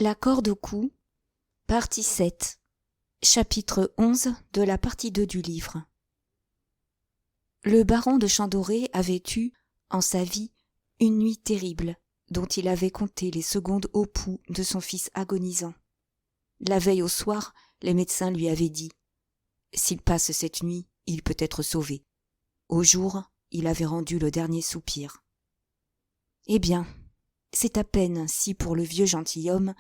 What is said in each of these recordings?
La corde au cou, partie 7, chapitre 11 de la partie 2 du livre. Le baron de Chandoré avait eu, en sa vie, une nuit terrible, dont il avait compté les secondes au pouls de son fils agonisant. La veille au soir, les médecins lui avaient dit « S'il passe cette nuit, il peut être sauvé ». Au jour, il avait rendu le dernier soupir. Eh bien, c'est à peine si pour le vieux gentilhomme,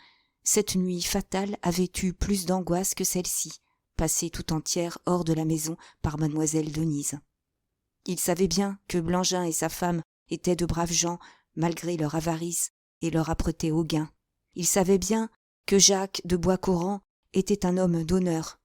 cette nuit fatale avait eu plus d'angoisse que celle-ci, passée tout entière hors de la maison par mademoiselle Denise. Il savait bien que Blangin et sa femme étaient de braves gens, malgré leur avarice et leur âpreté au gain. Il savait bien que Jacques de Boiscoran était un homme d'honneur.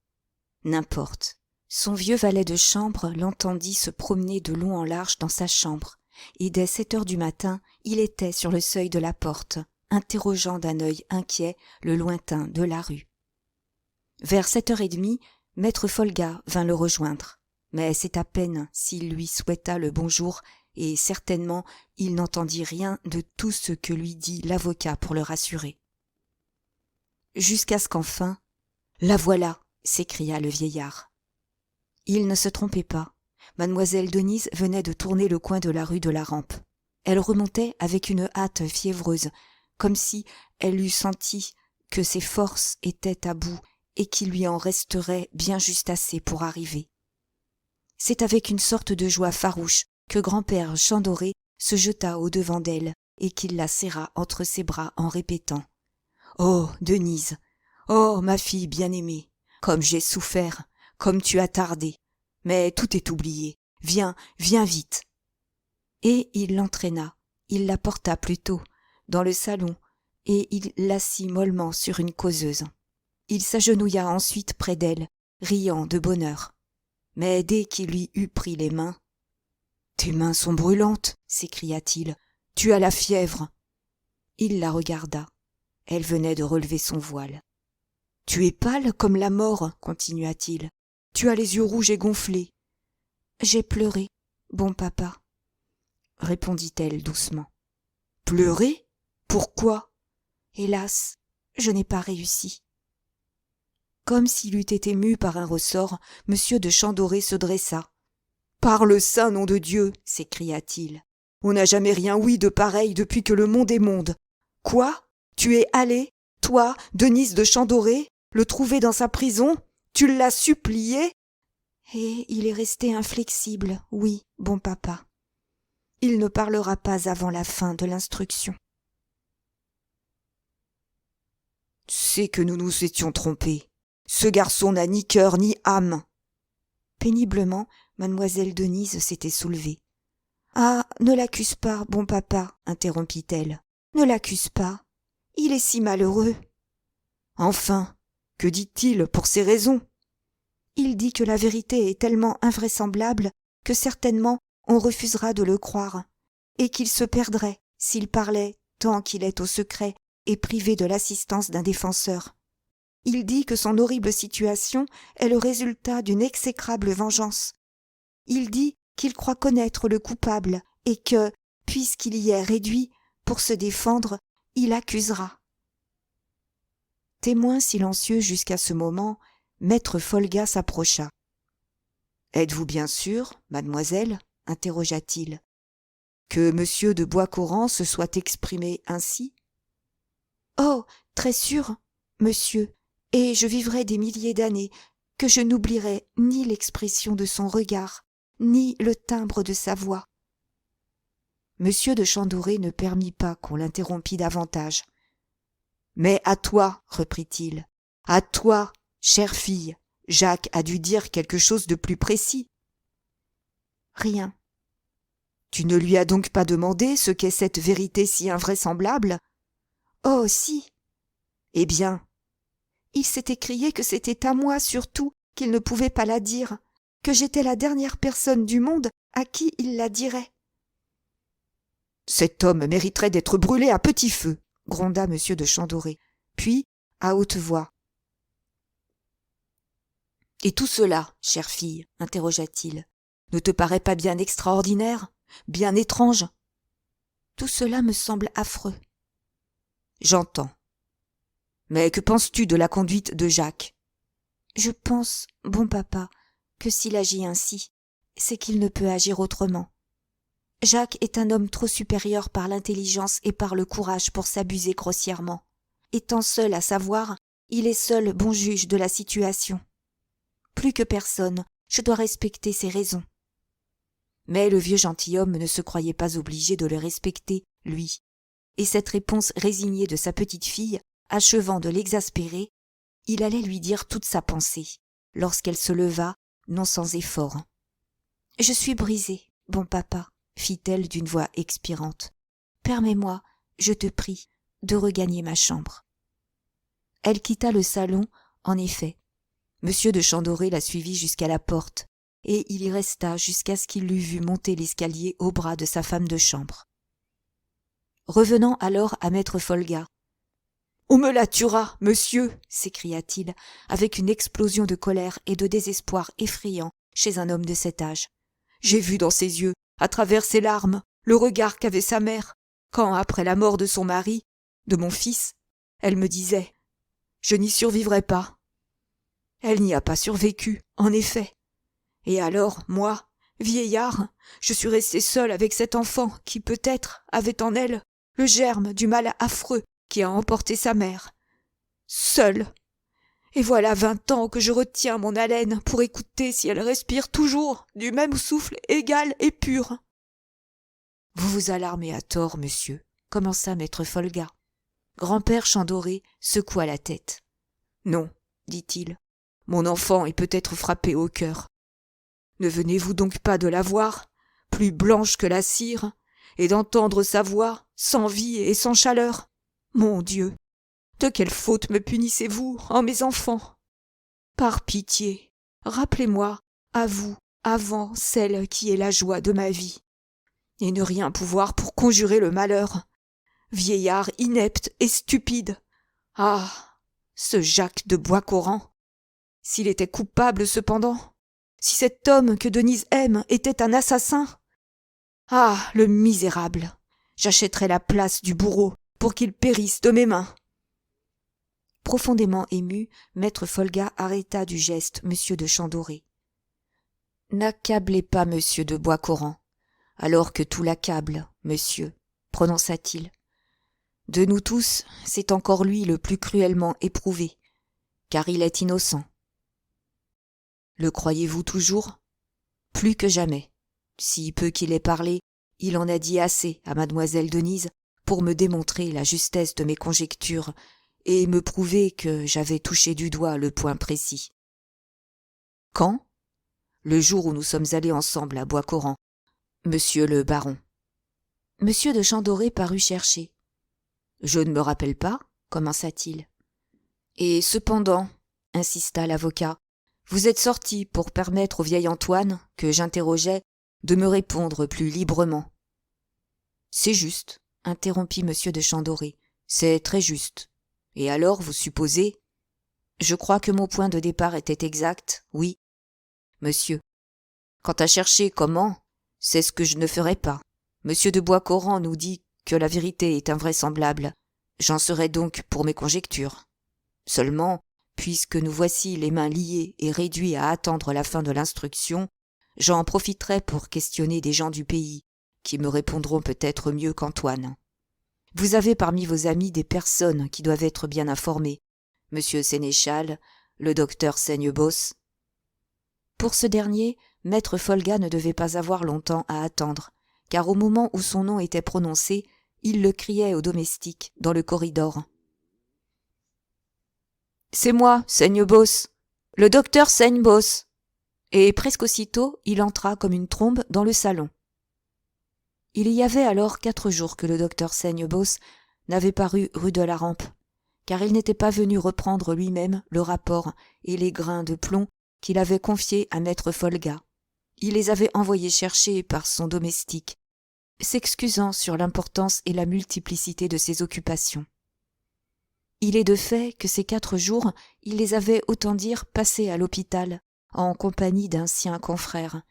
N'importe. Son vieux valet de chambre l'entendit se promener de long en large dans sa chambre, et dès 7 heures du matin, il était sur le seuil de la porte, interrogeant d'un œil inquiet le lointain de la rue. Vers 7h30, maître Folga vint le rejoindre, mais c'est à peine s'il lui souhaita le bonjour, et certainement il n'entendit rien de tout ce que lui dit l'avocat pour le rassurer. Jusqu'à ce qu'enfin « La voilà !» s'écria le vieillard. Il ne se trompait pas. Mademoiselle Denise venait de tourner le coin de la rue de la Rampe. Elle remontait avec une hâte fiévreuse, comme si elle eût senti que ses forces étaient à bout et qu'il lui en resterait bien juste assez pour arriver. C'est avec une sorte de joie farouche que grand-père Chandoré se jeta au-devant d'elle et qu'il la serra entre ses bras en répétant « Oh, Denise, oh, ma fille bien-aimée, comme j'ai souffert, comme tu as tardé, mais tout est oublié, viens, viens vite. » Et il l'entraîna, il la porta plutôt, dans le salon, et il l'assit mollement sur une causeuse. Il s'agenouilla ensuite près d'elle, riant de bonheur. Mais dès qu'il lui eut pris les mains, « Tes mains sont brûlantes, s'écria-t-il, tu as la fièvre. » Il la regarda, elle venait de relever son voile. « Tu es pâle comme la mort, continua-t-il, tu as les yeux rouges et gonflés. »« J'ai pleuré, bon papa, » répondit-elle doucement. « Pleuré ? Pourquoi ? Hélas, je n'ai pas réussi. » Comme s'il eût été mu par un ressort, monsieur de Chandoré se dressa. « Par le saint nom de Dieu !» s'écria-t-il. « On n'a jamais rien ouï de pareil depuis que le monde est monde. Quoi ? Tu es allé, toi, Denise de Chandoré, le trouver dans sa prison ? Tu l'as supplié ? » Et il est resté inflexible, oui, bon papa. Il ne parlera pas avant la fin de l'instruction. C'est que nous nous étions trompés. Ce garçon n'a ni cœur ni âme. Péniblement, mademoiselle Denise s'était soulevée. « Ah, ne l'accuse pas, bon papa, interrompit-elle. Ne l'accuse pas. Il est si malheureux. » Enfin, que dit-il pour ces raisons ? Il dit que la vérité est tellement invraisemblable que certainement on refusera de le croire, et qu'il se perdrait s'il parlait tant qu'il est au secret et privé de l'assistance d'un défenseur. Il dit que son horrible situation est le résultat d'une exécrable vengeance. Il dit qu'il croit connaître le coupable et que, puisqu'il y est réduit, pour se défendre, il accusera. Témoin silencieux jusqu'à ce moment, maître Folga s'approcha. « Êtes-vous bien sûre, mademoiselle, interrogea-t-il, que monsieur de Boiscoran se soit exprimé ainsi ? » « Oh, très sûr, monsieur, et je vivrai des milliers d'années, que je n'oublierai ni l'expression de son regard, ni le timbre de sa voix. » Monsieur de Chandoré ne permit pas qu'on l'interrompît davantage. « Mais à toi, reprit-il, à toi, chère fille, Jacques a dû dire quelque chose de plus précis. » « Rien. »« Tu ne lui as donc pas demandé ce qu'est cette vérité si invraisemblable ? » ?»« Oh, si. » »« Eh bien, il s'est écrié que c'était à moi surtout qu'il ne pouvait pas la dire, que j'étais la dernière personne du monde à qui il la dirait. »« Cet homme mériterait d'être brûlé à petit feu, » gronda monsieur de Chandoré, puis, à haute voix. « Et tout cela, chère fille, interrogea-t-il, ne te paraît pas bien extraordinaire, bien étrange ? » « Tout cela me semble affreux. »« J'entends. Mais que penses-tu de la conduite de Jacques ? Je pense, bon papa, que s'il agit ainsi, c'est qu'il ne peut agir autrement. Jacques est un homme trop supérieur par l'intelligence et par le courage pour s'abuser grossièrement. Étant seul à savoir, il est seul bon juge de la situation. Plus que personne, je dois respecter ses raisons. Mais le vieux gentilhomme ne se croyait pas obligé de le respecter, lui, et cette réponse résignée de sa petite-fille, achevant de l'exaspérer, il allait lui dire toute sa pensée, lorsqu'elle se leva, non sans effort. « Je suis brisée, bon papa, » fit-elle d'une voix expirante. « Permets-moi, je te prie, de regagner ma chambre. » Elle quitta le salon, en effet. Monsieur de Chantedoré la suivit jusqu'à la porte, et il y resta jusqu'à ce qu'il l'eût vue monter l'escalier au bras de sa femme de chambre. Revenant alors à maître Folga. « On me la tuera, monsieur !» s'écria-t-il, avec une explosion de colère et de désespoir effrayant chez un homme de cet âge. « J'ai vu dans ses yeux, à travers ses larmes, le regard qu'avait sa mère, quand, après la mort de son mari, de mon fils, elle me disait « Je n'y survivrai pas ». Elle n'y a pas survécu, en effet. Et alors, moi, vieillard, je suis resté seul avec cet enfant qui, peut-être, avait en elle le germe du mal affreux qui a emporté sa mère. Seul. Et voilà 20 ans que je retiens mon haleine pour écouter si elle respire toujours du même souffle égal et pur. Vous vous alarmez à tort, monsieur, commença maître Folga. Grand-père Chantedoré secoua la tête. Non, dit-il, mon enfant est peut-être frappé au cœur. Ne venez-vous donc pas de la voir, plus blanche que la cire, et d'entendre sa voix, sans vie et sans chaleur? Mon Dieu, de quelle faute me punissez-vous, en mes enfants? Par pitié, rappelez-moi, à vous, avant celle qui est la joie de ma vie, et ne rien pouvoir pour conjurer le malheur. Vieillard inepte et stupide. Ah, ce Jacques de Boiscoran! S'il était coupable cependant, si cet homme que Denise aime était un assassin! Ah, le misérable! J'achèterais la place du bourreau pour qu'il périsse de mes mains. Profondément ému, maître Folga arrêta du geste monsieur de Chantedoré. N'accablez pas monsieur de Boiscoran, alors que tout l'accable, monsieur, prononça-t-il. De nous tous, c'est encore lui le plus cruellement éprouvé, car il est innocent. Le croyez-vous toujours? Plus que jamais. Si peu qu'il ait parlé, il en a dit assez à mademoiselle Denise pour me démontrer la justesse de mes conjectures et me prouver que j'avais touché du doigt le point précis. Quand? Le jour où nous sommes allés ensemble à Boiscoran, monsieur le baron. Monsieur de Chantedoré parut chercher. Je ne me rappelle pas, commença-t-il. Et cependant, insista l'avocat, vous êtes sorti pour permettre au vieil Antoine, que j'interrogeais, de me répondre plus librement. C'est juste, interrompit monsieur de Chantedoré, c'est très juste. Et alors, vous supposez? Je crois que mon point de départ était exact, oui. Monsieur, quant à chercher comment, c'est ce que je ne ferai pas. Monsieur de Boiscoran nous dit que la vérité est invraisemblable. J'en serai donc pour mes conjectures. Seulement, puisque nous voici les mains liées et réduits à attendre la fin de l'instruction, j'en profiterai pour questionner des gens du pays, qui me répondront peut-être mieux qu'Antoine. Vous avez parmi vos amis des personnes qui doivent être bien informées. Monsieur Sénéchal, le docteur Saignebos. Pour ce dernier, maître Folga ne devait pas avoir longtemps à attendre, car au moment où son nom était prononcé, il le criait au domestique dans le corridor. « C'est moi, Saignebos, le docteur Saignebos !» Et presque aussitôt, il entra comme une trombe dans le salon. Il y avait alors 4 jours que le docteur Saignebos n'avait paru rue de la Rampe, car il n'était pas venu reprendre lui-même le rapport et les grains de plomb qu'il avait confiés à maître Folga. Il les avait envoyés chercher par son domestique, s'excusant sur l'importance et la multiplicité de ses occupations. Il est de fait que ces 4 jours, il les avait autant dire passés à l'hôpital, en compagnie d'un sien confrère,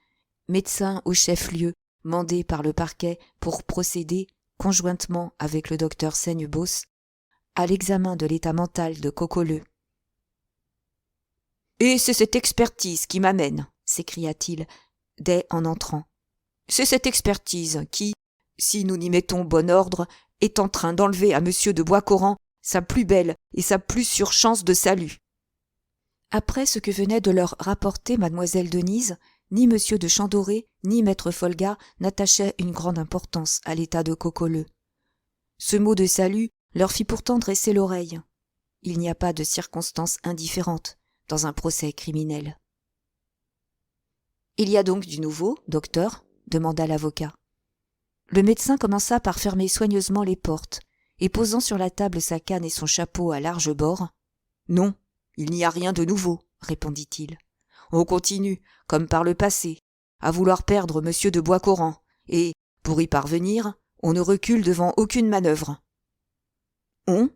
médecin au chef-lieu, mandé par le parquet pour procéder, conjointement avec le docteur Saignebos, à l'examen de l'état mental de Cocoleux. « Et c'est cette expertise qui m'amène, s'écria-t-il dès en entrant. C'est cette expertise qui, si nous n'y mettons bon ordre, est en train d'enlever à monsieur de Boiscoran sa plus belle et sa plus sûre chance de salut. » Après ce que venait de leur rapporter mademoiselle Denise, ni monsieur de Chandoré, ni maître Folga n'attachaient une grande importance à l'état de Cocoleux. Ce mot de salut leur fit pourtant dresser l'oreille. Il n'y a pas de circonstance indifférente dans un procès criminel. « Il y a donc du nouveau, docteur ?» demanda l'avocat. Le médecin commença par fermer soigneusement les portes, et posant sur la table sa canne et son chapeau à large bord, « Non, il n'y a rien de nouveau, répondit-il. On continue, comme par le passé, à vouloir perdre monsieur de Boiscoran, et, pour y parvenir, on ne recule devant aucune manœuvre. »« On ?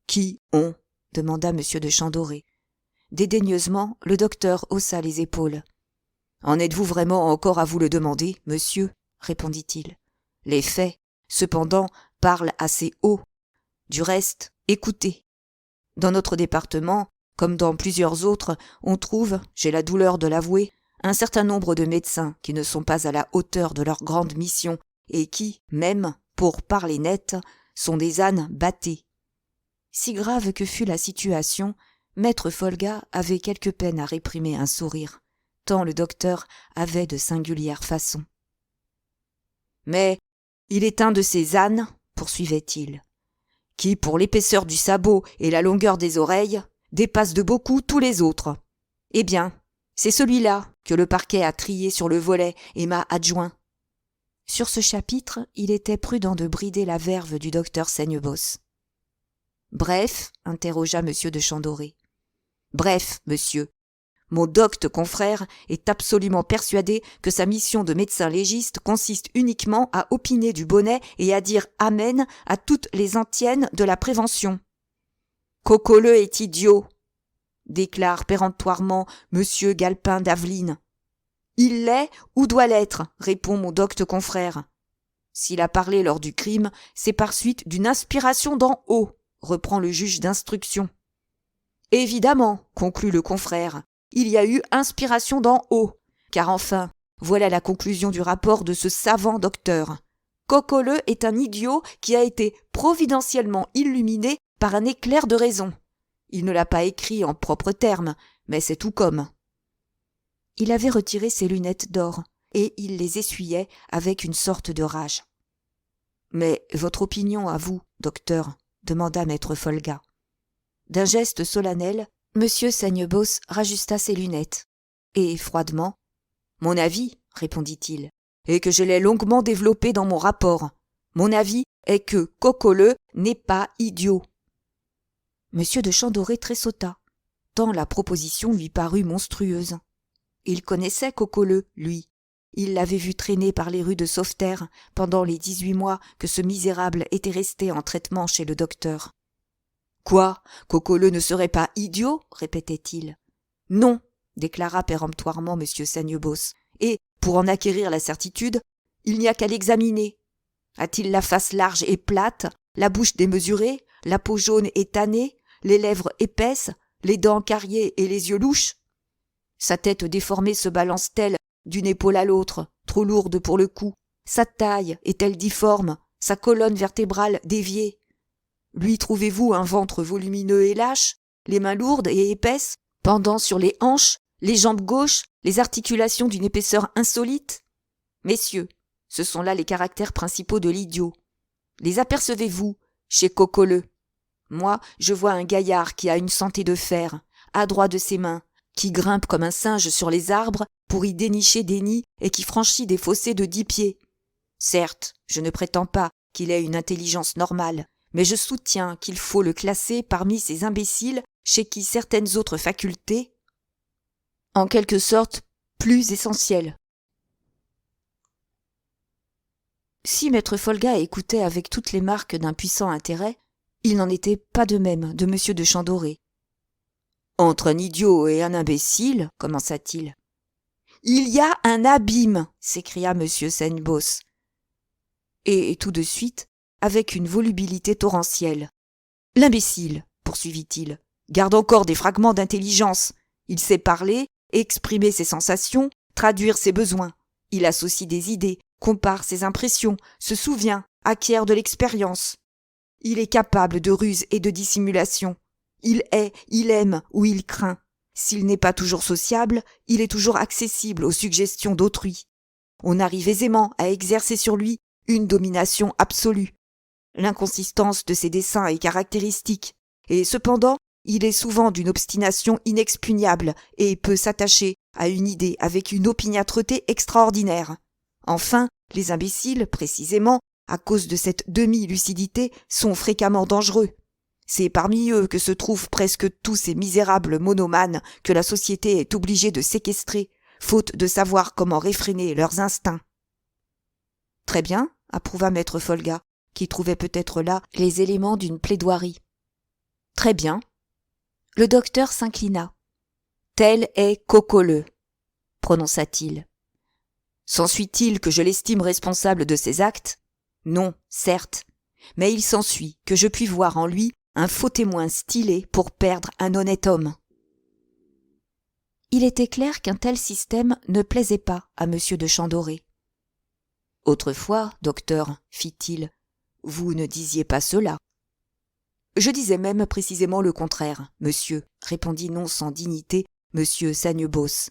Qui on ?» demanda monsieur de Chandoré. Dédaigneusement, le docteur haussa les épaules. « En êtes-vous vraiment encore à vous le demander, monsieur ?» répondit-il. « Les faits, cependant, parlent assez haut. Du reste, écoutez. Dans notre département, comme dans plusieurs autres, on trouve, j'ai la douleur de l'avouer, un certain nombre de médecins qui ne sont pas à la hauteur de leur grande mission et qui, même, pour parler net, sont des ânes battés. » Si grave que fût la situation, maître Folga avait quelque peine à réprimer un sourire, tant le docteur avait de singulières façons. « Mais il est un de ces ânes, poursuivait-il, qui, pour l'épaisseur du sabot et la longueur des oreilles, dépasse de beaucoup tous les autres. Eh bien, c'est celui-là que le parquet a trié sur le volet et m'a adjoint. » Sur ce chapitre, il était prudent de brider la verve du docteur Saignebosse. « Bref, interrogea monsieur de Chandoré. « Bref, monsieur, mon docte confrère est absolument persuadé que sa mission de médecin légiste consiste uniquement à opiner du bonnet et à dire amen à toutes les antiennes de la prévention. »« Cocoleux est idiot, » déclare péremptoirement monsieur Galpin d'Aveline. « Il l'est ou doit l'être, répond mon docte confrère. S'il a parlé lors du crime, c'est par suite d'une inspiration d'en haut, reprend le juge d'instruction. Évidemment, conclut le confrère, il y a eu inspiration d'en haut, car enfin, voilà la conclusion du rapport de ce savant docteur. Cocoleux est un idiot qui a été providentiellement illuminé par un éclair de raison. Il ne l'a pas écrit en propres termes, mais c'est tout comme. » Il avait retiré ses lunettes d'or, et il les essuyait avec une sorte de rage. « Mais votre opinion à vous, docteur ?» demanda maître Folga. D'un geste solennel, monsieur Saignebosse rajusta ses lunettes, et froidement, « Mon avis, répondit-il, est que je l'ai longuement développé dans mon rapport. Mon avis est que Cocoleux n'est pas idiot. » Monsieur de Chandoré tressauta, tant la proposition lui parut monstrueuse. Il connaissait Cocoleux, lui. Il l'avait vu traîner par les rues de Sauveterre pendant les 18 mois que ce misérable était resté en traitement chez le docteur. « Quoi, Cocoleux ne serait pas idiot ?» répétait-il. « Non, » déclara péremptoirement monsieur Saignebosse, « et, pour en acquérir la certitude, il n'y a qu'à l'examiner. A-t-il la face large et plate, la bouche démesurée, la peau jaune et tannée, les lèvres épaisses, les dents cariées et les yeux louches? Sa tête déformée se balance-t-elle d'une épaule à l'autre, trop lourde pour le coup? Sa taille est-elle difforme, sa colonne vertébrale déviée? Lui trouvez-vous un ventre volumineux et lâche, les mains lourdes et épaisses, pendant sur les hanches, les jambes gauches, les articulations d'une épaisseur insolite? Messieurs, ce sont là les caractères principaux de l'idiot. Les apercevez-vous chez Cocoleux? Moi, je vois un gaillard qui a une santé de fer, adroit de ses mains, qui grimpe comme un singe sur les arbres pour y dénicher des nids et qui franchit des fossés de 10 pieds. Certes, je ne prétends pas qu'il ait une intelligence normale, mais je soutiens qu'il faut le classer parmi ces imbéciles chez qui certaines autres facultés, en quelque sorte, plus essentielles. Si maître Folga écoutait avec toutes les marques d'un puissant intérêt, il n'en était pas de même de monsieur de Chandoré. « Entre un idiot et un imbécile, commença-t-il. « Il y a un abîme, s'écria monsieur Saignebosse. Et tout de suite, avec une volubilité torrentielle. L'imbécile, poursuivit-il, garde encore des fragments d'intelligence. Il sait parler, exprimer ses sensations, traduire ses besoins. Il associe des idées, compare ses impressions, se souvient, acquiert de l'expérience. Il est capable de ruse et de dissimulation. Il hait, il aime ou il craint. S'il n'est pas toujours sociable, il est toujours accessible aux suggestions d'autrui. On arrive aisément à exercer sur lui une domination absolue. L'inconsistance de ses desseins est caractéristique, et cependant, il est souvent d'une obstination inexpugnable et peut s'attacher à une idée avec une opiniâtreté extraordinaire. Enfin, les imbéciles, précisément, à cause de cette demi-lucidité, sont fréquemment dangereux. C'est parmi eux que se trouvent presque tous ces misérables monomanes que la société est obligée de séquestrer, faute de savoir comment réfréner leurs instincts. Très bien, approuva maître Folga, qui trouvait peut-être là les éléments d'une plaidoirie. Très bien. Le docteur s'inclina. Tel est Cocoleux, prononça-t-il. S'ensuit-il que je l'estime responsable de ses actes? Non, certes, mais il s'ensuit que je puis voir en lui un faux témoin stylé pour perdre un honnête homme. Il était clair qu'un tel système ne plaisait pas à M. de Chantedoré. Autrefois, docteur, fit-il, vous ne disiez pas cela. Je disais même précisément le contraire, monsieur, répondit non sans dignité M. Sagnebos.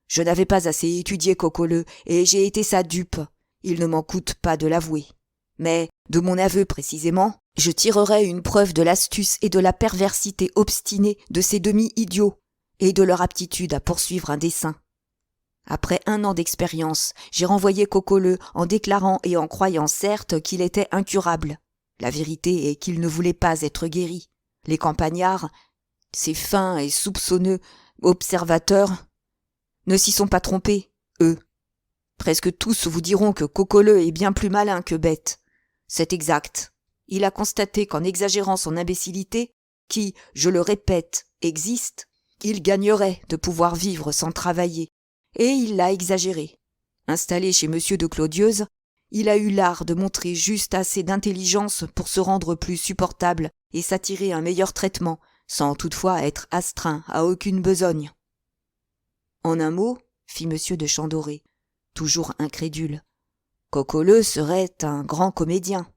Je n'avais pas assez étudié Cocoleux et j'ai été sa dupe. Il ne m'en coûte pas de l'avouer. Mais, de mon aveu précisément, je tirerai une preuve de l'astuce et de la perversité obstinée de ces demi-idiots et de leur aptitude à poursuivre un dessein. Après 1 an d'expérience, j'ai renvoyé Cocoleux en déclarant et en croyant certes qu'il était incurable. La vérité est qu'il ne voulait pas être guéri. Les campagnards, ces fins et soupçonneux observateurs, ne s'y sont pas trompés, eux. Presque tous vous diront que Cocoleux est bien plus malin que bête. C'est exact. Il a constaté qu'en exagérant son imbécilité, qui, je le répète, existe, il gagnerait de pouvoir vivre sans travailler. Et il l'a exagéré. Installé chez M. de Clodieuze, il a eu l'art de montrer juste assez d'intelligence pour se rendre plus supportable et s'attirer un meilleur traitement, sans toutefois être astreint à aucune besogne. En un mot, fit M. de Chantedoré, toujours incrédule, Cocoleux serait un grand comédien.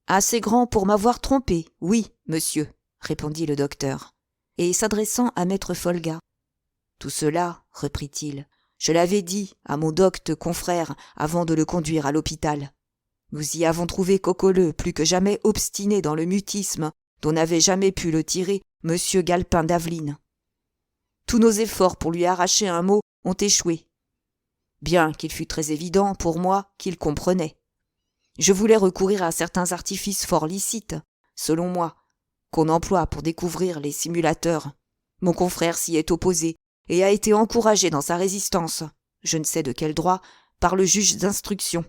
Assez grand pour m'avoir trompé, oui, monsieur, répondit le docteur, et s'adressant à maître Folga. Tout cela, reprit-il, je l'avais dit à mon docte confrère avant de le conduire à l'hôpital. Nous y avons trouvé Cocoleux plus que jamais obstiné dans le mutisme dont n'avait jamais pu le tirer M. Galpin d'Aveline. Tous nos efforts pour lui arracher un mot ont échoué, bien qu'il fût très évident pour moi qu'il comprenait. Je voulais recourir à certains artifices fort licites, selon moi, qu'on emploie pour découvrir les simulateurs. Mon confrère s'y est opposé et a été encouragé dans sa résistance, je ne sais de quel droit, par le juge d'instruction.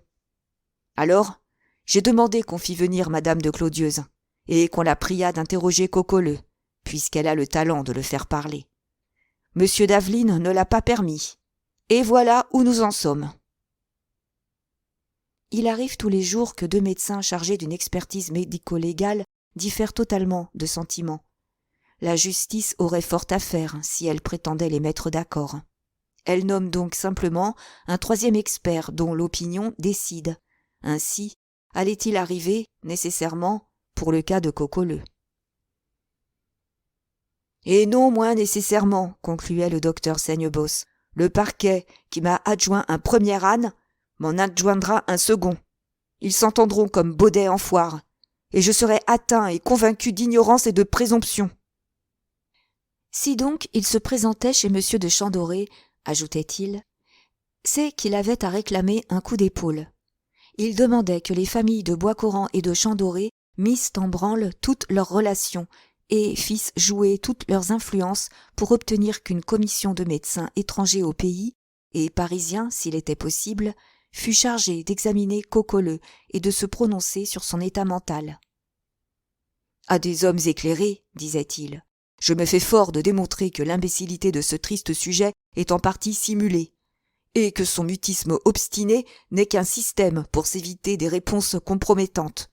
Alors, j'ai demandé qu'on fît venir madame de Clodieuze et qu'on la priât d'interroger Cocoleux, puisqu'elle a le talent de le faire parler. Monsieur d'Aveline ne l'a pas permis, et voilà où nous en sommes. Il arrive tous les jours que 2 médecins chargés d'une expertise médico-légale diffèrent totalement de sentiments. La justice aurait fort à faire si elle prétendait les mettre d'accord. Elle nomme donc simplement un 3e expert dont l'opinion décide. Ainsi, allait-il arriver, nécessairement, pour le cas de Cocoleux. Et non moins nécessairement, concluait le docteur Sagnebos, le parquet, qui m'a adjoint un premier âne, m'en adjoindra un second. Ils s'entendront comme Baudet en foire, et je serai atteint et convaincu d'ignorance et de présomption. Si donc il se présentait chez M. de Chantedoré, ajoutait-il, c'est qu'il avait à réclamer un coup d'épaule. Il demandait que les familles de Boiscoran et de Chantedoré missent en branle toutes leurs relations et fissent jouer toutes leurs influences pour obtenir qu'une commission de médecins étrangers au pays, et parisiens s'il était possible, fût chargée d'examiner Cocoleux et de se prononcer sur son état mental. « À des hommes éclairés, disait-il, je me fais fort de démontrer que l'imbécilité de ce triste sujet est en partie simulée, et que son mutisme obstiné n'est qu'un système pour s'éviter des réponses compromettantes. »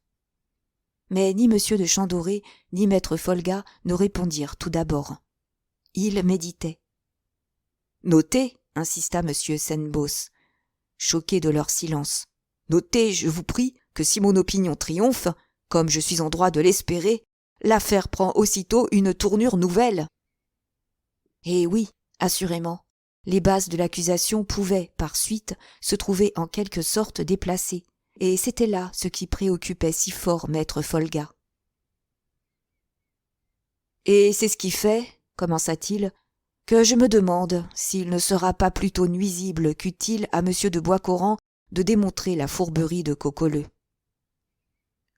Mais ni M. de Chandoré ni maître Folga ne répondirent tout d'abord. Ils méditaient. « Notez, insista M. Senbos, choqué de leur silence. Notez, je vous prie, que si mon opinion triomphe, comme je suis en droit de l'espérer, l'affaire prend aussitôt une tournure nouvelle. » Eh oui, assurément, les bases de l'accusation pouvaient, par suite, se trouver en quelque sorte déplacées, et c'était là ce qui préoccupait si fort maître Folga. « Et c'est ce qui fait, commença-t-il, que je me demande s'il ne sera pas plutôt nuisible qu'utile à M. de Boiscoran de démontrer la fourberie de Cocoleux. »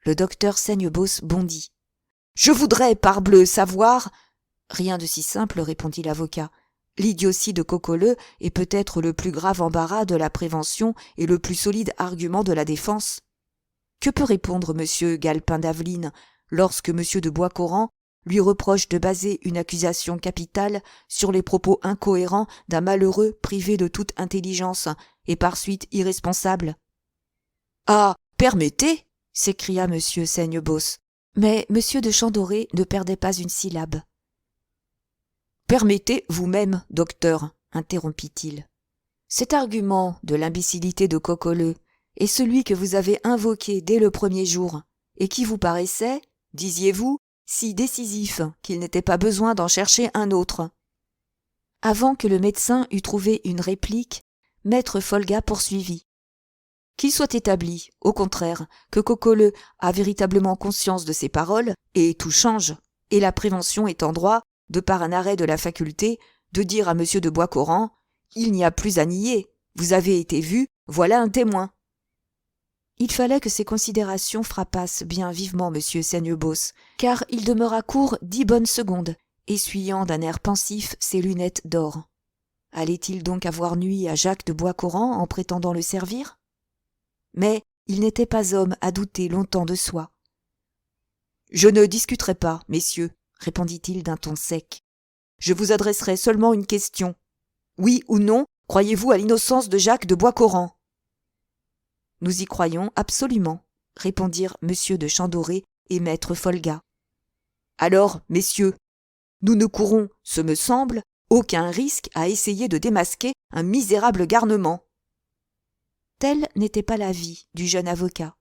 Le docteur Seignebos bondit. « Je voudrais, parbleu, savoir… » « Rien de si simple, répondit l'avocat. L'idiotie de Cocoleux est peut-être le plus grave embarras de la prévention et le plus solide argument de la défense. Que peut répondre M. Galpin d'Aveline lorsque M. de Boiscoran lui reproche de baser une accusation capitale sur les propos incohérents d'un malheureux privé de toute intelligence et par suite irresponsable? « Ah, permettez !» s'écria M. Seignebos. Mais M. de Chandoré ne perdait pas une syllabe. « Permettez vous-même, docteur, interrompit-il. Cet argument de l'imbécilité de Cocoleux est celui que vous avez invoqué dès le premier jour, et qui vous paraissait, disiez-vous, si décisif qu'il n'était pas besoin d'en chercher un autre. » Avant que le médecin eût trouvé une réplique, maître Folga poursuivit. « Qu'il soit établi, au contraire, que Cocoleux a véritablement conscience de ses paroles, et tout change, et la prévention est en droit, de par un arrêt de la faculté, de dire à M. de Boiscoran « Il n'y a plus à nier, vous avez été vu, voilà un témoin. » Il fallait que ces considérations frappassent bien vivement M. Seignebos, car il demeura court 10 bonnes secondes, essuyant d'un air pensif ses lunettes d'or. Allait-il donc avoir nui à Jacques de Boiscoran en prétendant le servir? Mais il n'était pas homme à douter longtemps de soi. « Je ne discuterai pas, messieurs, » répondit-il d'un ton sec. « Je vous adresserai seulement une question. Oui ou non, croyez-vous à l'innocence de Jacques de Boiscoran ?» « Nous y croyons absolument, » répondirent M. de Chandoré et maître Folga. « Alors, messieurs, nous ne courons, ce me semble, aucun risque à essayer de démasquer un misérable garnement. » Tel n'était pas l'avis du jeune avocat.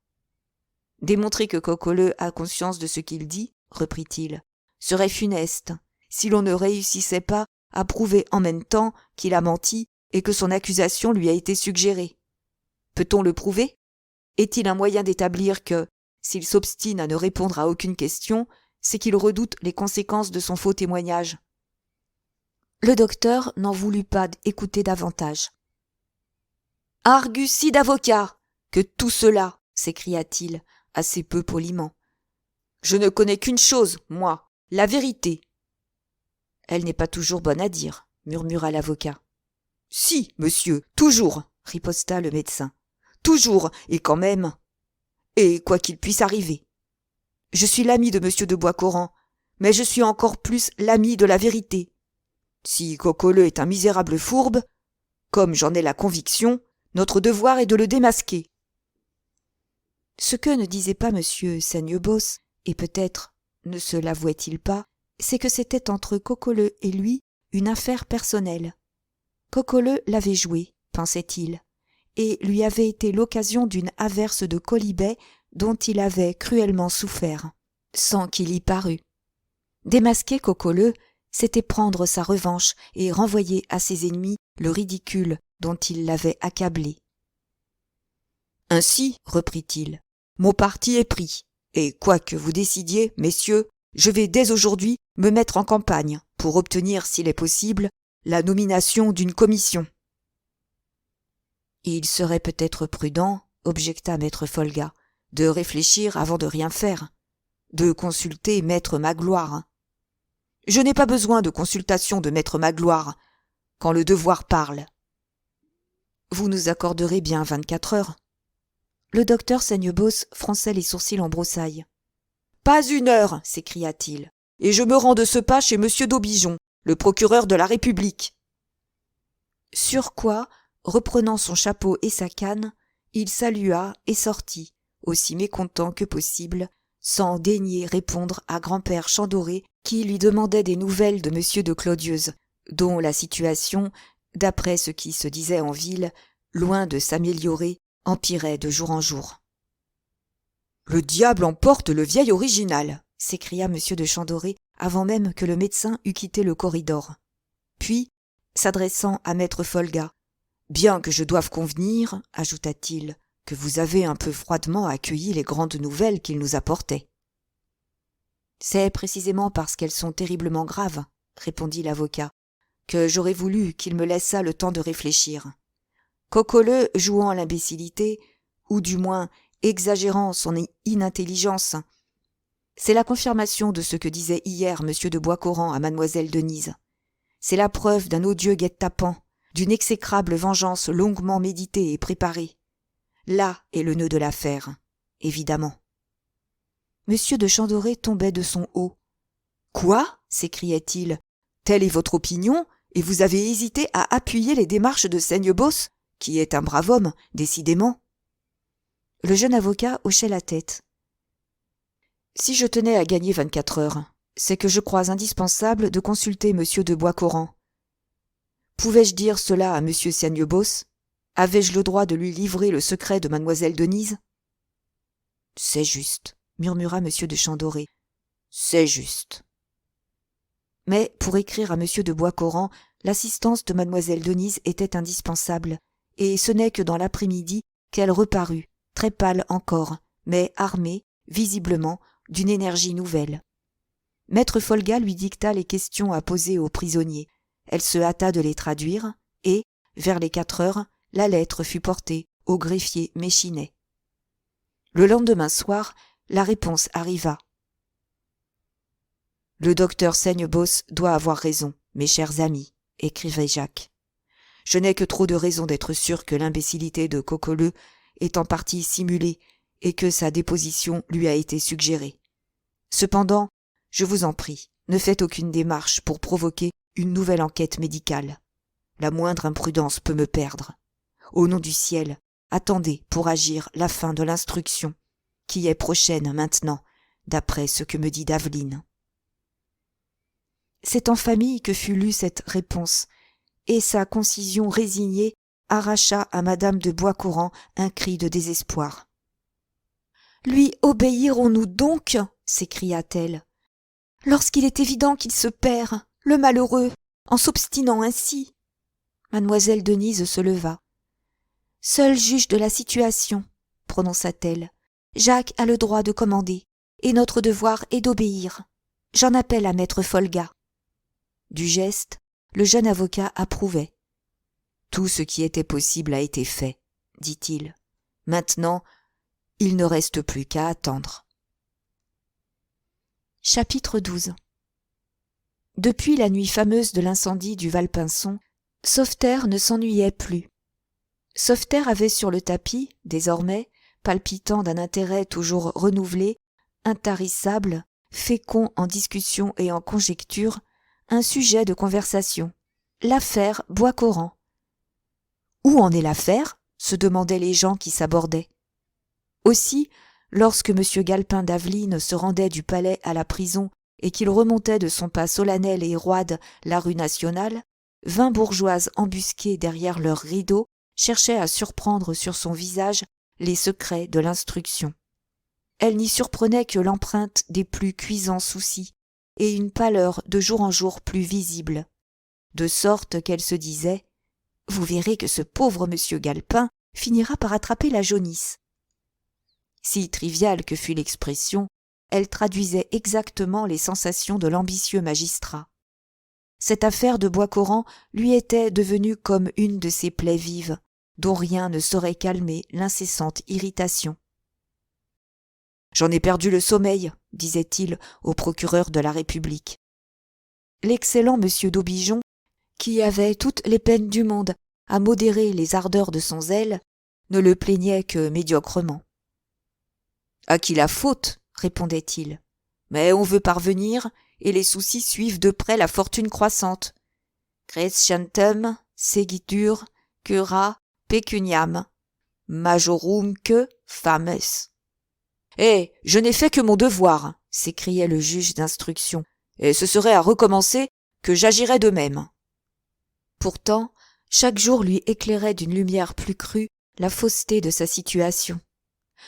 « Démontrer que Cocoleux a conscience de ce qu'il dit, reprit-il, serait funeste, si l'on ne réussissait pas à prouver en même temps qu'il a menti et que son accusation lui a été suggérée. Peut-on le prouver? Est-il un moyen d'établir que, s'il s'obstine à ne répondre à aucune question, c'est qu'il redoute les conséquences de son faux témoignage? » Le docteur n'en voulut pas écouter davantage. « Argutie d'avocat! Que tout cela! » s'écria-t-il, assez peu poliment. « Je ne connais qu'une chose, moi, la vérité. » « Elle n'est pas toujours bonne à dire, » murmura l'avocat. « Si, monsieur, toujours, » riposta le médecin. « Toujours, et quand même. Et quoi qu'il puisse arriver. Je suis l'ami de M. de Boiscoran, mais je suis encore plus l'ami de la vérité. Si Cocoleux est un misérable fourbe, comme j'en ai la conviction, notre devoir est de le démasquer. » Ce que ne disait pas M. Seignebos, et peut-être ne se l'avouait-il pas, c'est que c'était entre Cocoleux et lui une affaire personnelle. Cocoleux l'avait joué, pensait-il, et lui avait été l'occasion d'une averse de quolibets dont il avait cruellement souffert, sans qu'il y parût. Démasquer Cocoleux, c'était prendre sa revanche et renvoyer à ses ennemis le ridicule dont il l'avait accablé. « Ainsi, reprit-il, mon parti est pris, et quoi que vous décidiez, messieurs, je vais dès aujourd'hui me mettre en campagne pour obtenir, s'il est possible, la nomination d'une commission. » « Il serait peut-être prudent, objecta maître Folga, de réfléchir avant de rien faire, de consulter maître Magloire. »« Je n'ai pas besoin de consultation de maître Magloire, quand le devoir parle. »« Vous nous accorderez bien 24 heures. » Le docteur Seignebos fronçait les sourcils en broussailles. « Pas 1 heure, s'écria-t-il, et je me rends de ce pas chez M. d'Aubigeon, le procureur de la République. » Sur quoi, reprenant son chapeau et sa canne, il salua et sortit, aussi mécontent que possible, sans daigner répondre à grand-père Chandoré qui lui demandait des nouvelles de monsieur de Clodieuse, dont la situation, d'après ce qui se disait en ville, loin de s'améliorer, empirait de jour en jour. « Le diable emporte le vieil original !» s'écria monsieur de Chandoré avant même que le médecin eût quitté le corridor. Puis, s'adressant à maître Folga, « Bien que je doive convenir, ajouta-t-il, que vous avez un peu froidement accueilli les grandes nouvelles qu'il nous apportait. »« C'est précisément parce qu'elles sont terriblement graves, » répondit l'avocat, « que j'aurais voulu qu'il me laissât le temps de réfléchir. Coqueleu jouant l'imbécilité, ou du moins exagérant son inintelligence, c'est la confirmation de ce que disait hier monsieur de Boiscoran à mademoiselle Denise. C'est la preuve d'un odieux guet-apens, d'une exécrable vengeance longuement méditée et préparée. Là est le nœud de l'affaire, évidemment. Monsieur de Chandoré tombait de son haut. « Quoi » s'écriait-il. « Telle est votre opinion, et vous avez hésité à appuyer les démarches de Seignebos, qui est un brave homme, décidément. » Le jeune avocat hochait la tête. « Si je tenais à gagner 24 heures, c'est que je crois indispensable de consulter monsieur de Boiscoran. Pouvais-je dire cela à monsieur Seignebos ? Avais-je le droit de lui livrer le secret de mademoiselle Denise ? » « C'est juste, » murmura monsieur de Chandoré. « C'est juste. » Mais pour écrire à monsieur de Boiscoran, l'assistance de mademoiselle Denise était indispensable, et ce n'est que dans l'après-midi qu'elle reparut, très pâle encore, mais armée, visiblement, d'une énergie nouvelle. Maître Folga lui dicta les questions à poser aux prisonniers. Elle se hâta de les traduire, et, vers les 4 heures, la lettre fut portée au greffier Méchinet. Le lendemain soir, la réponse arriva. « Le docteur Seignebos doit avoir raison, mes chers amis, » écrivait Jacques. « Je n'ai que trop de raisons d'être sûr que l'imbécilité de Coqueleu est en partie simulée et que sa déposition lui a été suggérée. Cependant, je vous en prie, ne faites aucune démarche pour provoquer une nouvelle enquête médicale. La moindre imprudence peut me perdre. Au nom du ciel, attendez pour agir la fin de l'instruction, qui est prochaine maintenant, d'après ce que me dit Daveline. » C'est en famille que fut lue cette réponse, et sa concision résignée arracha à madame de Boiscoran un cri de désespoir. « Lui obéirons-nous donc ?» s'écria-t-elle. « Lorsqu'il est évident qu'il se perd, le malheureux, en s'obstinant ainsi. » Mademoiselle Denise se leva. « Seul juge de la situation, » prononça-t-elle. « Jacques a le droit de commander, et notre devoir est d'obéir. J'en appelle à maître Folga. » Du geste, le jeune avocat approuvait. « Tout ce qui était possible a été fait, » dit-il. « Maintenant, il ne reste plus qu'à attendre. » Chapitre 12. Depuis la nuit fameuse de l'incendie du Valpinçon, Sauveterre ne s'ennuyait plus. Sauveterre avait sur le tapis, désormais, palpitant d'un intérêt toujours renouvelé, intarissable, fécond en discussions et en conjectures, un sujet de conversation, l'affaire Boiscoran. Où en est l'affaire ? Se demandaient les gens qui s'abordaient. Aussi, lorsque M. Galpin d'Aveline se rendait du palais à la prison et qu'il remontait de son pas solennel et roide la rue nationale, 20 bourgeoises embusquées derrière leurs rideaux cherchaient à surprendre sur son visage les secrets de l'instruction. Elle n'y surprenait que l'empreinte des plus cuisants soucis et une pâleur de jour en jour plus visible, de sorte qu'elle se disait « Vous verrez que ce pauvre monsieur Galpin finira par attraper la jaunisse. » Si triviale que fût l'expression, elle traduisait exactement les sensations de l'ambitieux magistrat. Cette affaire de Boiscoran lui était devenue comme une de ces plaies vives, dont rien ne saurait calmer l'incessante irritation. « J'en ai perdu le sommeil, » disait-il au procureur de la République. L'excellent monsieur d'Aubigeon, qui avait toutes les peines du monde à modérer les ardeurs de son zèle, ne le plaignait que médiocrement. « À qui la faute ?» répondait-il. « Mais on veut parvenir, et les soucis suivent de près la fortune croissante. Crescentem segitur cura pecuniam, majorumque fames. » « Eh, je n'ai fait que mon devoir !» s'écriait le juge d'instruction. « Et ce serait à recommencer que j'agirais de même. » Pourtant, chaque jour lui éclairait d'une lumière plus crue la fausseté de sa situation.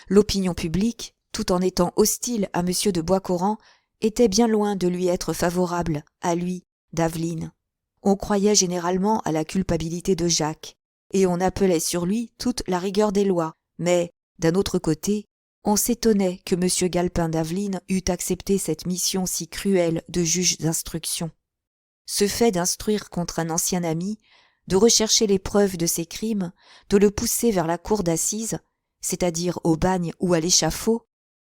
L'opinion publique, tout en étant hostile à M. de Boiscoran, était bien loin de lui être favorable, à lui, d'Aveline. On croyait généralement à la culpabilité de Jacques, et on appelait sur lui toute la rigueur des lois, mais, d'un autre côté, on s'étonnait que M. Galpin d'Aveline eût accepté cette mission si cruelle de juge d'instruction. Ce fait d'instruire contre un ancien ami, de rechercher les preuves de ses crimes, de le pousser vers la cour d'assises, c'est-à-dire au bagne ou à l'échafaud,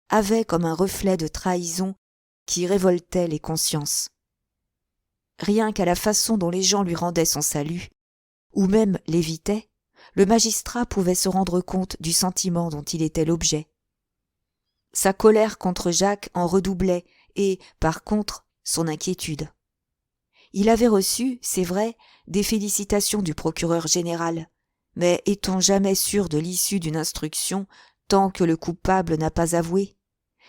avait comme un reflet de trahison qui révoltait les consciences. Rien qu'à la façon dont les gens lui rendaient son salut, ou même l'évitaient, le magistrat pouvait se rendre compte du sentiment dont il était l'objet. Sa colère contre Jacques en redoublait et, par contre, son inquiétude. Il avait reçu, c'est vrai, des félicitations du procureur général, mais est-on jamais sûr de l'issue d'une instruction tant que le coupable n'a pas avoué?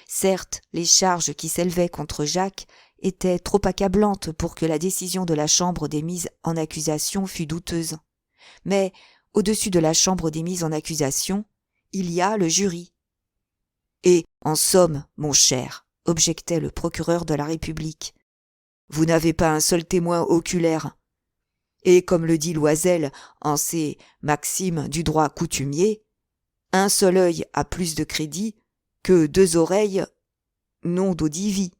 Certes, les charges qui s'élevaient contre Jacques étaient trop accablantes pour que la décision de la chambre des mises en accusation fût douteuse. Mais, au-dessus de la chambre des mises en accusation, il y a le jury. Et, en somme, mon cher, objectait le procureur de la République, vous n'avez pas un seul témoin oculaire. Et comme le dit Loisel en ses maximes du droit coutumier, un seul œil a plus de crédit que deux oreilles non d'audivi.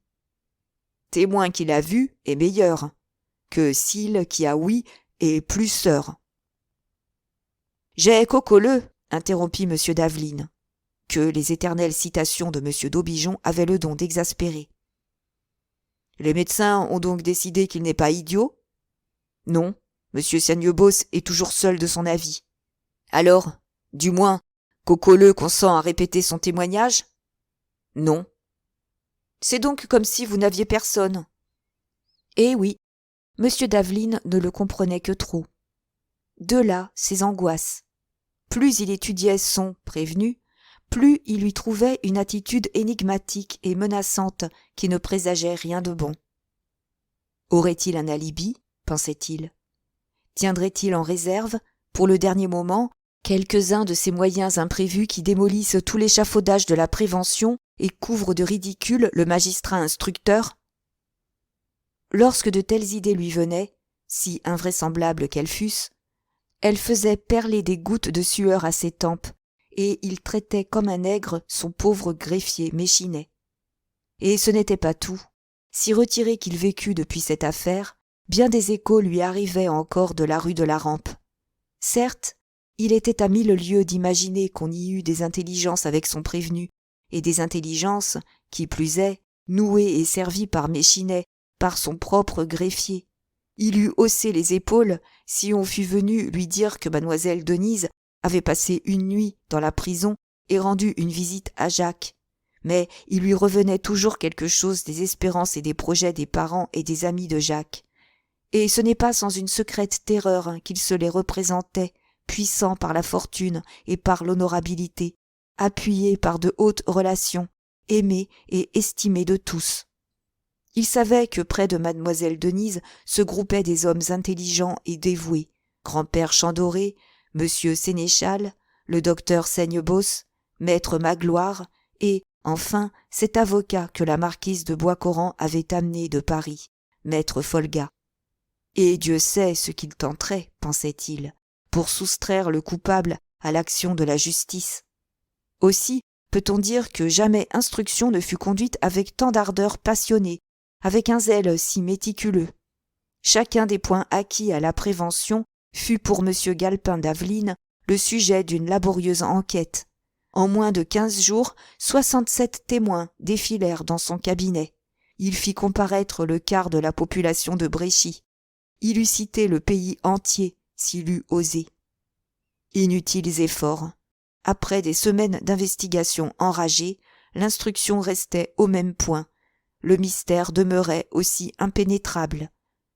Témoin qui l'a vu est meilleur que cil qui a ouï est plus seur. J'ai cocoleux, interrompit M. d'Aveline, que les éternelles citations de M. d'Aubigeon avaient le don d'exaspérer. Les médecins ont donc décidé qu'il n'est pas idiot? Non, M. Sagnebos est toujours seul de son avis. Alors, du moins, Cocoleux consent à répéter son témoignage? Non. C'est donc comme si vous n'aviez personne. Eh oui, M. d'Aveline ne le comprenait que trop. De là ses angoisses. Plus il étudiait son prévenu, plus il lui trouvait une attitude énigmatique et menaçante qui ne présageait rien de bon. Aurait-il un alibi, pensait-il? Tiendrait-il en réserve, pour le dernier moment, quelques-uns de ces moyens imprévus qui démolissent tout l'échafaudage de la prévention et couvrent de ridicule le magistrat instructeur? Lorsque de telles idées lui venaient, si invraisemblables qu'elles fussent, elles faisaient perler des gouttes de sueur à ses tempes, et il traitait comme un nègre son pauvre greffier Méchinet. Et ce n'était pas tout. Si retiré qu'il vécût depuis cette affaire, bien des échos lui arrivaient encore de la rue de la Rampe. Certes, il était à 1000 lieues d'imaginer qu'on y eût des intelligences avec son prévenu, et des intelligences, qui plus est, nouées et servies par Méchinet, par son propre greffier. Il eût haussé les épaules si on fût venu lui dire que mademoiselle Denise avait passé une nuit dans la prison et rendu une visite à Jacques. Mais il lui revenait toujours quelque chose des espérances et des projets des parents et des amis de Jacques. Et ce n'est pas sans une secrète terreur qu'il se les représentait, puissants par la fortune et par l'honorabilité, appuyés par de hautes relations, aimés et estimés de tous. Il savait que près de mademoiselle Denise se groupaient des hommes intelligents et dévoués, grand-père Chandoré, monsieur Sénéchal, le docteur Saignebos, maître Magloire, et, enfin, cet avocat que la marquise de Boiscoran avait amené de Paris, maître Folga. Et Dieu sait ce qu'il tenterait, pensait-il, pour soustraire le coupable à l'action de la justice. Aussi peut-on dire que jamais instruction ne fut conduite avec tant d'ardeur passionnée, avec un zèle si méticuleux. Chacun des points acquis à la prévention fut pour M. Galpin d'Aveline le sujet d'une laborieuse enquête. En moins de 15 jours, 67 témoins défilèrent dans son cabinet. Il fit comparaître le quart de la population de Bréchy. Il eût cité le pays entier s'il eût osé. Inutiles efforts. Après des semaines d'investigation enragée, l'instruction restait au même point. Le mystère demeurait aussi impénétrable.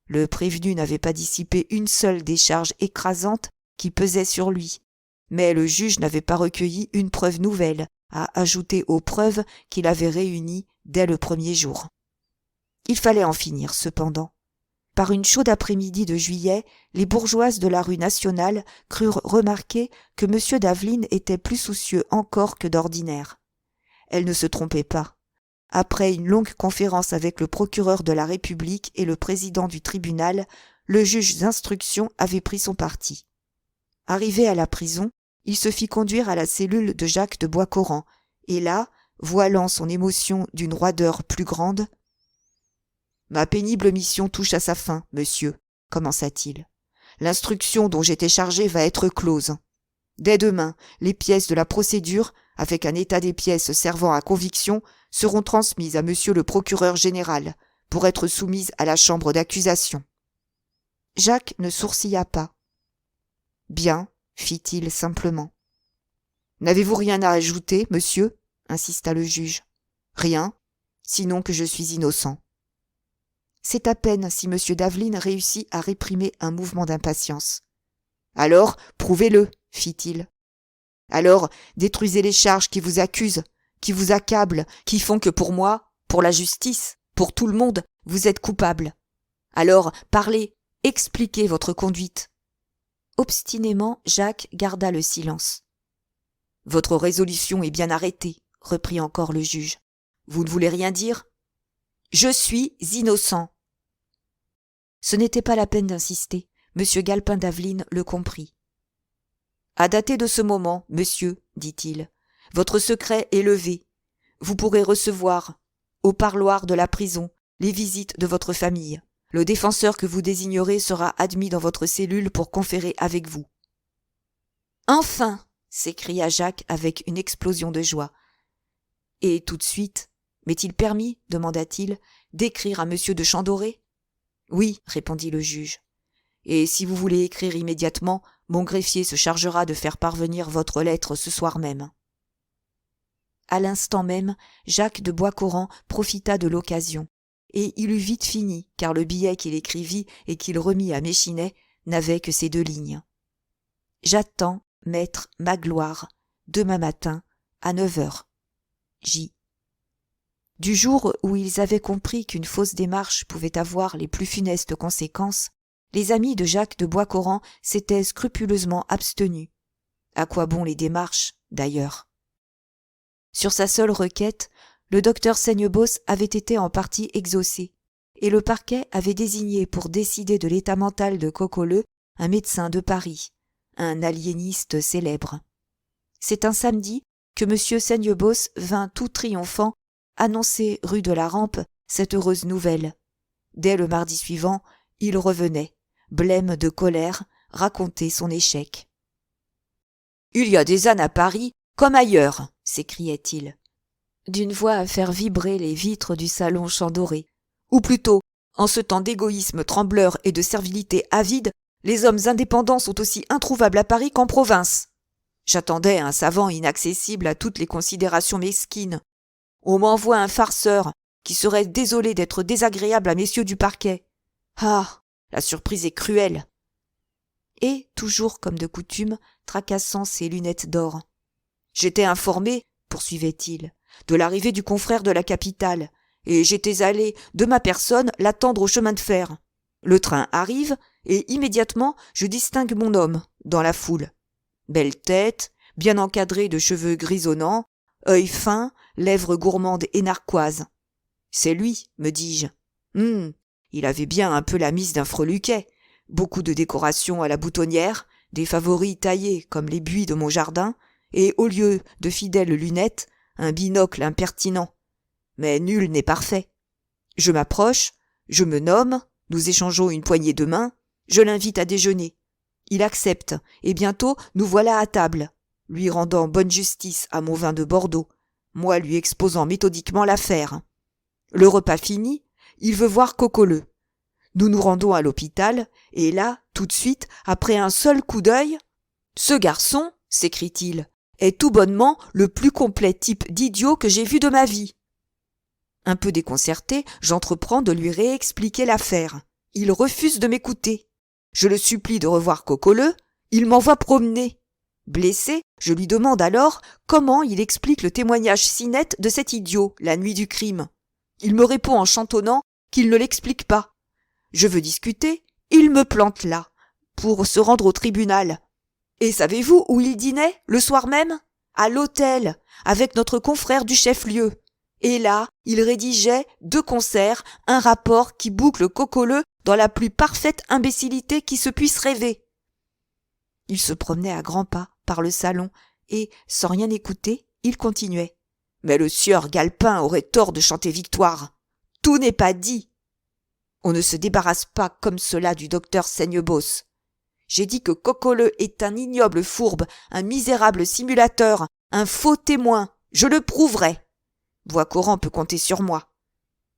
Le prévenu n'avait pas dissipé une seule des charges écrasantes qui pesaient sur lui, mais le juge n'avait pas recueilli une preuve nouvelle à ajouter aux preuves qu'il avait réunies dès le premier jour. Il fallait en finir, cependant. Par une chaude après-midi de juillet, les bourgeoises de la rue Nationale crurent remarquer que M. d'Aveline était plus soucieux encore que d'ordinaire. Elles ne se trompaient pas. Après une longue conférence avec le procureur de la République et le président du tribunal, le juge d'instruction avait pris son parti. Arrivé à la prison, il se fit conduire à la cellule de Jacques de Boiscoran, et là, voilant son émotion d'une roideur plus grande, « Ma pénible mission touche à sa fin, monsieur, » commença-t-il. « L'instruction dont j'étais chargé va être close. Dès demain, les pièces de la procédure, avec un état des pièces servant à conviction, seront transmises à monsieur le procureur général, pour être soumises à la chambre d'accusation. » Jacques ne sourcilla pas. « Bien, » fit-il simplement. « N'avez-vous rien à ajouter, monsieur ?» insista le juge. « Rien, sinon que je suis innocent. » C'est à peine si M. d'Aveline réussit à réprimer un mouvement d'impatience. « Alors, prouvez-le, » fit-il. « Alors, détruisez les charges qui vous accusent, qui vous accablent, qui font que pour moi, pour la justice, pour tout le monde, vous êtes coupable. Alors, parlez, expliquez votre conduite. » Obstinément, Jacques garda le silence. « Votre résolution est bien arrêtée, » reprit encore le juge. « Vous ne voulez rien dire ? Je suis innocent. » Ce n'était pas la peine d'insister. M. Galpin d'Aveline le comprit. « À dater de ce moment, monsieur, dit-il, votre secret est levé. Vous pourrez recevoir, au parloir de la prison, les visites de votre famille. Le défenseur que vous désignerez sera admis dans votre cellule pour conférer avec vous. »« Enfin !» s'écria Jacques avec une explosion de joie. « Et tout de suite, m'est-il permis, demanda-t-il, d'écrire à monsieur de Chantdoré ? »« Oui, répondit le juge. Et si vous voulez écrire immédiatement, mon greffier se chargera de faire parvenir votre lettre ce soir même. » À l'instant même, Jacques de Boiscoran profita de l'occasion, et il eut vite fini, car le billet qu'il écrivit et qu'il remit à Méchinet n'avait que ces 2 lignes. « J'attends, maître Magloire, demain matin, à 9 heures. J. » Du jour où ils avaient compris qu'une fausse démarche pouvait avoir les plus funestes conséquences, les amis de Jacques de Boiscoran s'étaient scrupuleusement abstenus. À quoi bon les démarches, d'ailleurs ? Sur sa seule requête, le docteur Seignebos avait été en partie exaucé, et le parquet avait désigné pour décider de l'état mental de Coqueleu un médecin de Paris, un aliéniste célèbre. C'est un samedi que M. Seignebos vint tout triomphant annoncer rue de la Rampe cette heureuse nouvelle. Dès le mardi suivant, il revenait, blême de colère, raconter son échec. « Il y a des ânes à Paris comme ailleurs !» s'écriait-il, d'une voix à faire vibrer les vitres du salon Chantdoré. « Ou plutôt, en ce temps d'égoïsme trembleur et de servilité avide, les hommes indépendants sont aussi introuvables à Paris qu'en province. J'attendais un savant inaccessible à toutes les considérations mesquines. On m'envoie un farceur qui serait désolé d'être désagréable à messieurs du parquet. Ah, la surprise est cruelle. » Et, toujours comme de coutume, tracassant ses lunettes d'or. « J'étais informé, poursuivait-il, de l'arrivée du confrère de la capitale, et j'étais allé, de ma personne, l'attendre au chemin de fer. Le train arrive, et immédiatement je distingue mon homme, dans la foule. Belle tête, bien encadrée de cheveux grisonnants, œil fin, lèvres gourmandes et narquoises. C'est lui, me dis-je. Il avait bien un peu la mise d'un freluquet, beaucoup de décorations à la boutonnière, des favoris taillés comme les buis de mon jardin, et au lieu de fidèles lunettes, un binocle impertinent. Mais nul n'est parfait. Je m'approche, je me nomme, nous échangeons une poignée de main, je l'invite à déjeuner. Il accepte, et bientôt nous voilà à table, lui rendant bonne justice à mon vin de Bordeaux, moi lui exposant méthodiquement l'affaire. Le repas fini, il veut voir Coqueleu. Nous nous rendons à l'hôpital, et là, tout de suite, après un seul coup d'œil, « Ce garçon, s'écrie-t-il, est tout bonnement le plus complet type d'idiot que j'ai vu de ma vie. » Un peu déconcerté, j'entreprends de lui réexpliquer l'affaire. Il refuse de m'écouter. Je le supplie de revoir Coqueleu, il m'envoie promener. Blessé, je lui demande alors comment il explique le témoignage si net de cet idiot la nuit du crime. Il me répond en chantonnant qu'il ne l'explique pas. Je veux discuter, il me plante là, pour se rendre au tribunal. Et savez-vous où il dînait, le soir même? À l'hôtel, avec notre confrère du chef-lieu. Et là, il rédigeait de concert un rapport qui boucle Cocoleux dans la plus parfaite imbécilité qui se puisse rêver. Il se promenait à grands pas par le salon et, sans rien écouter, il continuait. Mais le sieur Galpin aurait tort de chanter victoire. Tout n'est pas dit. On ne se débarrasse pas comme cela du docteur Saignebosse. J'ai dit que Cocoleux est un ignoble fourbe, un misérable simulateur, un faux témoin. Je le prouverai. Bois-Coran peut compter sur moi.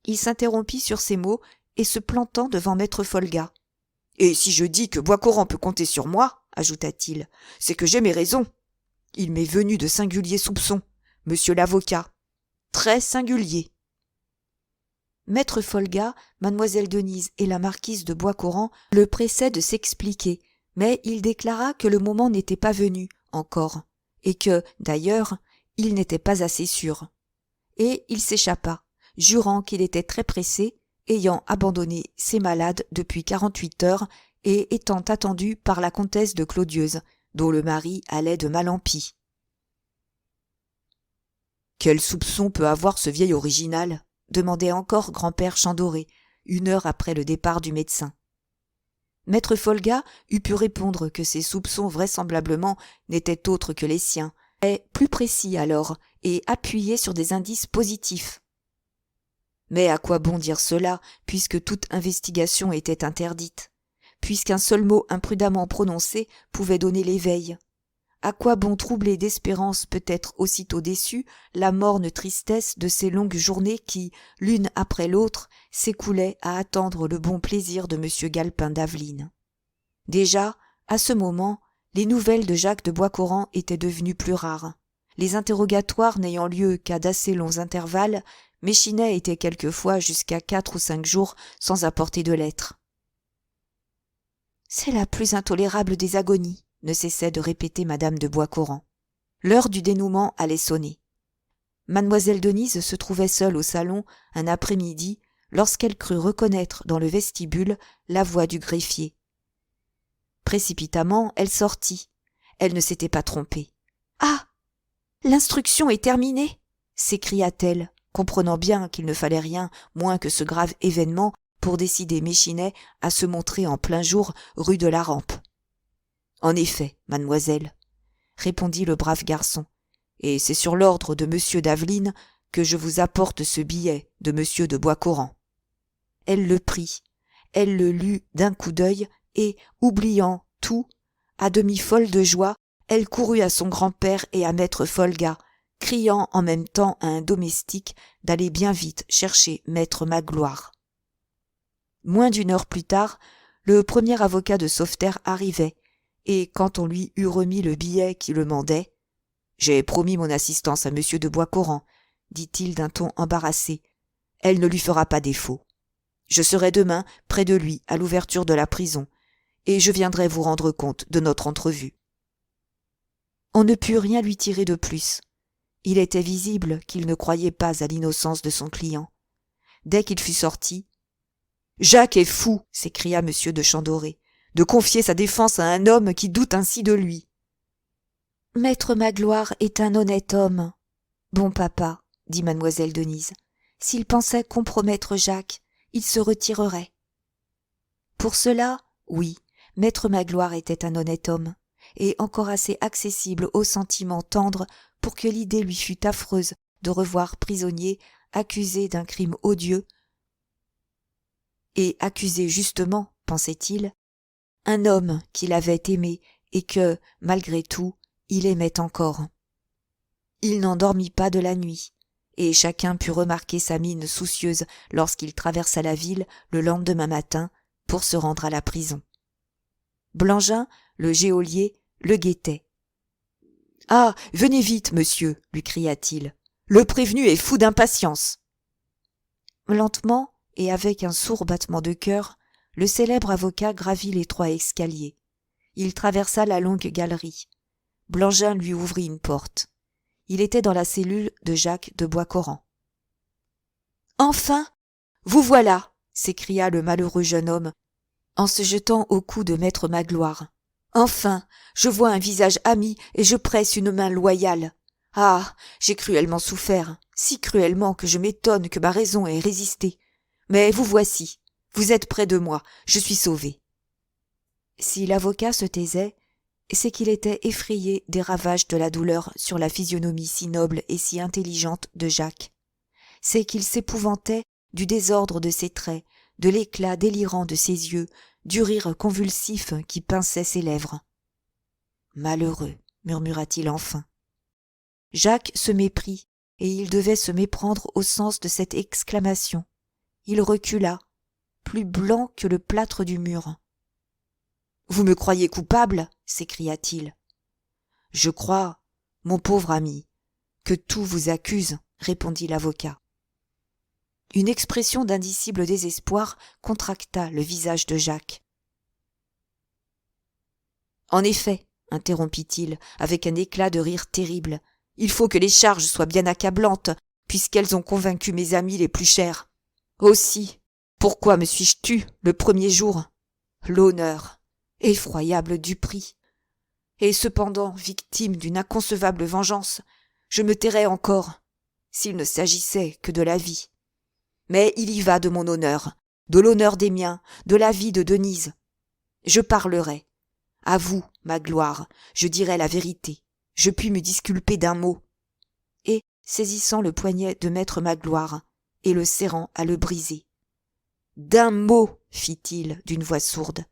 Il s'interrompit sur ces mots et se plantant devant maître Folga. Et si je dis que Bois-Coran peut compter sur moi, ajouta-t-il, c'est que j'ai mes raisons. Il m'est venu de singuliers soupçons, monsieur l'avocat. Très singuliers. Maître Folga, mademoiselle Denise et la marquise de Bois-Coran le pressaient de s'expliquer, mais il déclara que le moment n'était pas venu encore, et que, d'ailleurs, il n'était pas assez sûr. Et il s'échappa, jurant qu'il était très pressé, ayant abandonné ses malades depuis 48 heures et étant attendu par la comtesse de Clodieuse, dont le mari allait de mal en pis. Quel soupçon peut avoir ce vieil original? Demandait encore grand-père Chandoré, 1 heure après le départ du médecin. Maître Folga eût pu répondre que ses soupçons vraisemblablement n'étaient autres que les siens, mais plus précis alors et appuyés sur des indices positifs. Mais à quoi bon dire cela, puisque toute investigation était interdite, puisqu'un seul mot imprudemment prononcé pouvait donner l'éveil? À quoi bon troubler d'espérance peut-être aussitôt déçue la morne tristesse de ces longues journées qui, l'une après l'autre, s'écoulaient à attendre le bon plaisir de M. Galpin d'Aveline? Déjà, à ce moment, les nouvelles de Jacques de Bois-Coran étaient devenues plus rares. Les interrogatoires n'ayant lieu qu'à d'assez longs intervalles, Méchinet était quelquefois jusqu'à 4 ou 5 jours sans apporter de lettres. « C'est la plus intolérable des agonies », ne cessait de répéter madame de Bois-Coran. L'heure du dénouement allait sonner. Mademoiselle Denise se trouvait seule au salon un après-midi lorsqu'elle crut reconnaître dans le vestibule la voix du greffier. Précipitamment, elle sortit. Elle ne s'était pas trompée. « Ah! L'instruction est terminée !» s'écria-t-elle, comprenant bien qu'il ne fallait rien moins que ce grave événement pour décider Méchinet à se montrer en plein jour rue de la Rampe. « En effet, mademoiselle, » répondit le brave garçon, « et c'est sur l'ordre de monsieur d'Aveline que je vous apporte ce billet de monsieur de Bois-Coran. » Elle le prit, elle le lut d'un coup d'œil et, oubliant tout, à demi folle de joie, elle courut à son grand-père et à maître Folga, criant en même temps à un domestique d'aller bien vite chercher maître Magloire. Moins d'1 heure plus tard, le premier avocat de Sauveterre arrivait, et quand on lui eut remis le billet qui le mandait, « J'ai promis mon assistance à monsieur de Bois-Coran, dit-il d'un ton embarrassé. Elle ne lui fera pas défaut. Je serai demain près de lui à l'ouverture de la prison, et je viendrai vous rendre compte de notre entrevue. » On ne put rien lui tirer de plus. Il était visible qu'il ne croyait pas à l'innocence de son client. Dès qu'il fut sorti, « Jacques est fou !» s'écria M. de Chandoré, « de confier sa défense à un homme qui doute ainsi de lui. »« Maître Magloire est un honnête homme. »« Bon papa, » dit mademoiselle Denise, « s'il pensait compromettre Jacques, il se retirerait. » Pour cela, oui, maître Magloire était un honnête homme, et encore assez accessible aux sentiments tendres pour que l'idée lui fût affreuse de revoir prisonnier, accusé d'un crime odieux, et accusé justement, pensait-il, un homme qu'il avait aimé et que, malgré tout, il aimait encore. Il n'en dormit pas de la nuit, et chacun put remarquer sa mine soucieuse lorsqu'il traversa la ville le lendemain matin pour se rendre à la prison. Blangin, le geôlier, le guettait. « Ah, venez vite, monsieur !» lui cria-t-il. « Le prévenu est fou d'impatience. » Lentement, et avec un sourd battement de cœur, le célèbre avocat gravit les 3 escaliers. Il traversa la longue galerie. Blangin lui ouvrit une porte. Il était dans la cellule de Jacques de Boiscoran. « Enfin, vous voilà !» s'écria le malheureux jeune homme en se jetant au cou de maître Magloire. « Enfin, je vois un visage ami et je presse une main loyale. Ah, j'ai cruellement souffert, si cruellement que je m'étonne que ma raison ait résisté. Mais vous voici, vous êtes près de moi, je suis sauvé. » Si l'avocat se taisait, c'est qu'il était effrayé des ravages de la douleur sur la physionomie si noble et si intelligente de Jacques. C'est qu'il s'épouvantait du désordre de ses traits, de l'éclat délirant de ses yeux, du rire convulsif qui pinçait ses lèvres. « Malheureux !» murmura-t-il enfin. Jacques se méprit, et il devait se méprendre au sens de cette exclamation. Il recula, plus blanc que le plâtre du mur. « Vous me croyez coupable ?» s'écria-t-il. « Je crois, mon pauvre ami, que tout vous accuse, » répondit l'avocat. Une expression d'indicible désespoir contracta le visage de Jacques. « En effet, » interrompit-il, avec un éclat de rire terrible, « il faut que les charges soient bien accablantes, puisqu'elles ont convaincu mes amis les plus chers. Aussi, pourquoi me suis-je tu le premier jour ? L'honneur, effroyable duperie. Et cependant, victime d'une inconcevable vengeance, je me tairais encore, s'il ne s'agissait que de la vie. Mais il y va de mon honneur, de l'honneur des miens, de la vie de Denise. Je parlerai. À vous, Magloire, je dirai la vérité. Je puis me disculper d'un mot. » Et, saisissant le poignet de maître Magloire, et le serrant à le briser. « D'un mot, fit-il d'une voix sourde.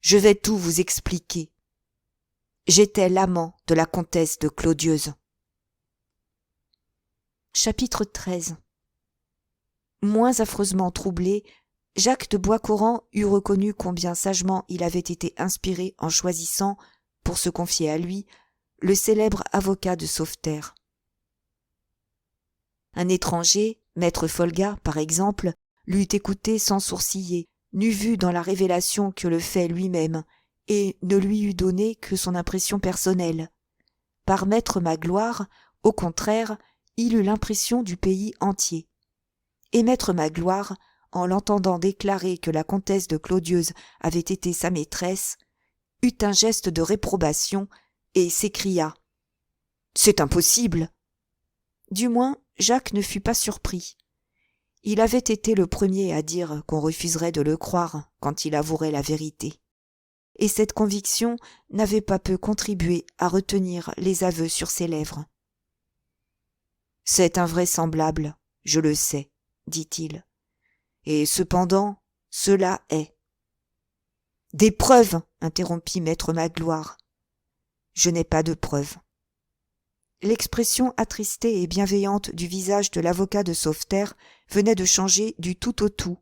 Je vais tout vous expliquer. J'étais l'amant de la comtesse de Clodieuse. Chapitre 13. Moins affreusement troublé, Jacques de Boiscoran eût reconnu combien sagement il avait été inspiré en choisissant, pour se confier à lui, le célèbre avocat de Sauveterre. Un étranger, maître Folga, par exemple, l'eût écouté sans sourciller, n'eût vu dans la révélation que le fait lui-même, et ne lui eût donné que son impression personnelle. Par maître Magloire, au contraire, il eut l'impression du pays entier. Et maître Magloire, en l'entendant déclarer que la comtesse de Clodieuse avait été sa maîtresse, eut un geste de réprobation et s'écria « C'est impossible !» Du moins, Jacques ne fut pas surpris. Il avait été le premier à dire qu'on refuserait de le croire quand il avouerait la vérité. Et cette conviction n'avait pas peu contribué à retenir les aveux sur ses lèvres. « C'est invraisemblable, je le sais, » dit-il. « Et cependant, cela est. »« Des preuves !» interrompit maître Magloire. « Je n'ai pas de preuves. » L'expression attristée et bienveillante du visage de l'avocat de Sauveterre venait de changer du tout au tout.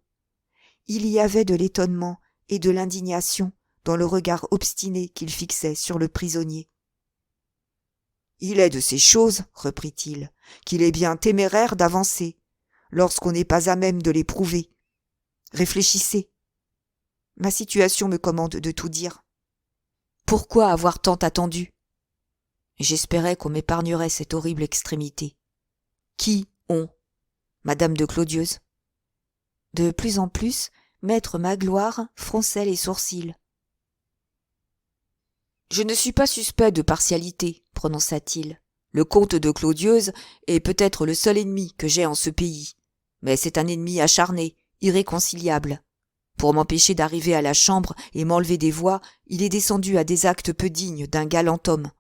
Il y avait de l'étonnement et de l'indignation dans le regard obstiné qu'il fixait sur le prisonnier. « Il est de ces choses, reprit-il, qu'il est bien téméraire d'avancer, lorsqu'on n'est pas à même de les prouver. Réfléchissez. Ma situation me commande de tout dire. Pourquoi avoir tant attendu ? J'espérais qu'on m'épargnerait cette horrible extrémité. Qui on ? Madame de Clodieuse. De plus en plus, maître Magloire fronçait les sourcils. Je ne suis pas suspect de partialité, prononça-t-il. Le comte de Clodieuse est peut-être le seul ennemi que j'ai en ce pays. Mais c'est un ennemi acharné, irréconciliable. Pour m'empêcher d'arriver à la chambre et m'enlever des voix, il est descendu à des actes peu dignes d'un galant homme.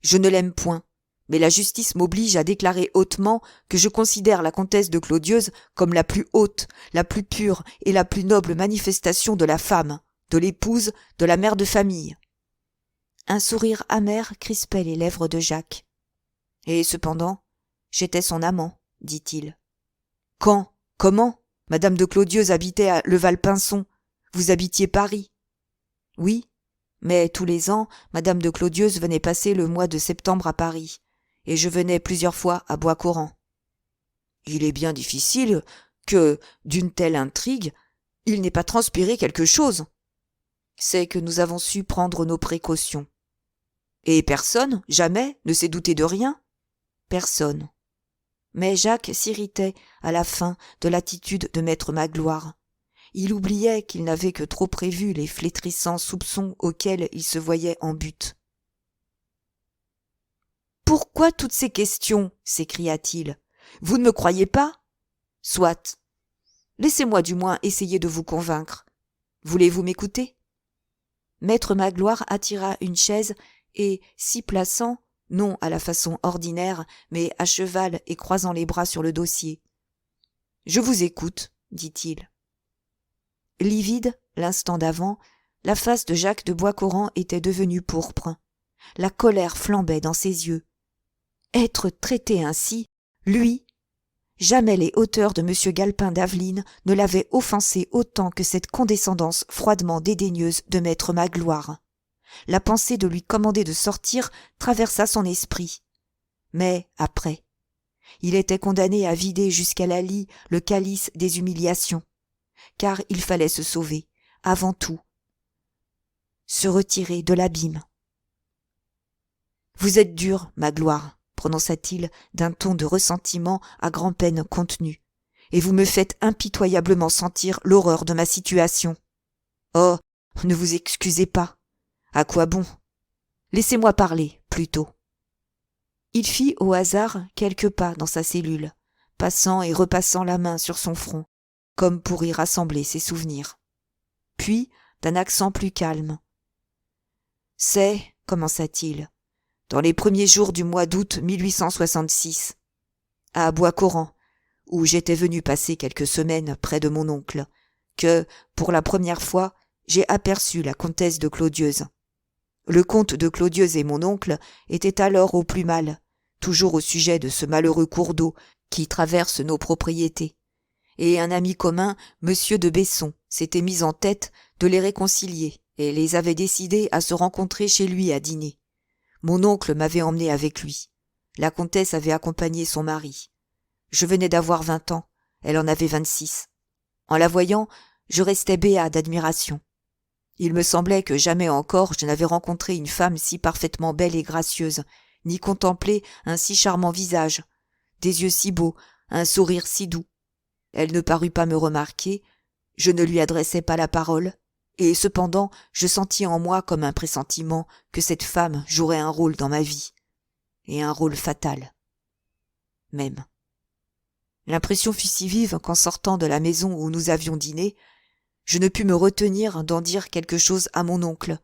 Je ne l'aime point, mais la justice m'oblige à déclarer hautement que je considère la comtesse de Clodieuse comme la plus haute, la plus pure et la plus noble manifestation de la femme, de l'épouse, de la mère de famille. Un sourire amer crispait les lèvres de Jacques. Et cependant, j'étais son amant, dit-il. Quand ? Comment ? Madame de Clodieuse habitait à Levalpinçon. Vous habitiez Paris. Oui, mais tous les ans, Madame de Clodieuse venait passer le mois de septembre à Paris, et je venais plusieurs fois à Boiscoran. Il est bien difficile que, d'une telle intrigue, il n'ait pas transpiré quelque chose. C'est que nous avons su prendre nos précautions. Et personne, jamais, ne s'est douté de rien? Personne. Mais Jacques s'irritait à la fin de l'attitude de maître Magloire. Il oubliait qu'il n'avait que trop prévu les flétrissants soupçons auxquels il se voyait en butte. « Pourquoi toutes ces questions » s'écria-t-il. « Vous ne me croyez pas ? Soit. Laissez-moi du moins essayer de vous convaincre. Voulez-vous m'écouter » Maître Magloire attira une chaise et, s'y plaçant, non à la façon ordinaire, mais à cheval et croisant les bras sur le dossier. « Je vous écoute, dit-il. » Livide, l'instant d'avant, la face de Jacques de Boiscoran était devenue pourpre. La colère flambait dans ses yeux. Être traité ainsi, lui, jamais les hauteurs de M. Galpin d'Aveline ne l'avaient offensé autant que cette condescendance froidement dédaigneuse de maître Magloire. La pensée de lui commander de sortir traversa son esprit. Mais après, il était condamné à vider jusqu'à la lie le calice des humiliations, car il fallait se sauver, avant tout, se retirer de l'abîme. « Vous êtes dur, Magloire, » prononça-t-il d'un ton de ressentiment à grand-peine contenu, « et vous me faites impitoyablement sentir l'horreur de ma situation. Oh, ne vous excusez pas. À quoi bon? Laissez-moi parler, plutôt. » Il fit au hasard quelques pas dans sa cellule, passant et repassant la main sur son front, comme pour y rassembler ses souvenirs. Puis, d'un accent plus calme. « C'est, commença-t-il, dans les premiers jours du mois d'août 1866, à Boiscoran, où j'étais venu passer quelques semaines près de mon oncle, que, pour la première fois, j'ai aperçu la comtesse de Clodieuze. Le comte de Clodieuze et mon oncle étaient alors au plus mal, toujours au sujet de ce malheureux cours d'eau qui traverse nos propriétés, et un ami commun, monsieur de Besson, s'était mis en tête de les réconcilier et les avait décidés à se rencontrer chez lui à dîner. Mon oncle m'avait emmené avec lui. La comtesse avait accompagné son mari. Je venais d'avoir 20 ans, elle en avait 26. En la voyant, je restais béat d'admiration. Il me semblait que jamais encore je n'avais rencontré une femme si parfaitement belle et gracieuse, ni contemplé un si charmant visage, des yeux si beaux, un sourire si doux. Elle ne parut pas me remarquer, je ne lui adressai pas la parole, et cependant je sentis en moi comme un pressentiment que cette femme jouerait un rôle dans ma vie, et un rôle fatal. Même. L'impression fut si vive qu'en sortant de la maison où nous avions dîné, je ne pus me retenir d'en dire quelque chose à mon oncle.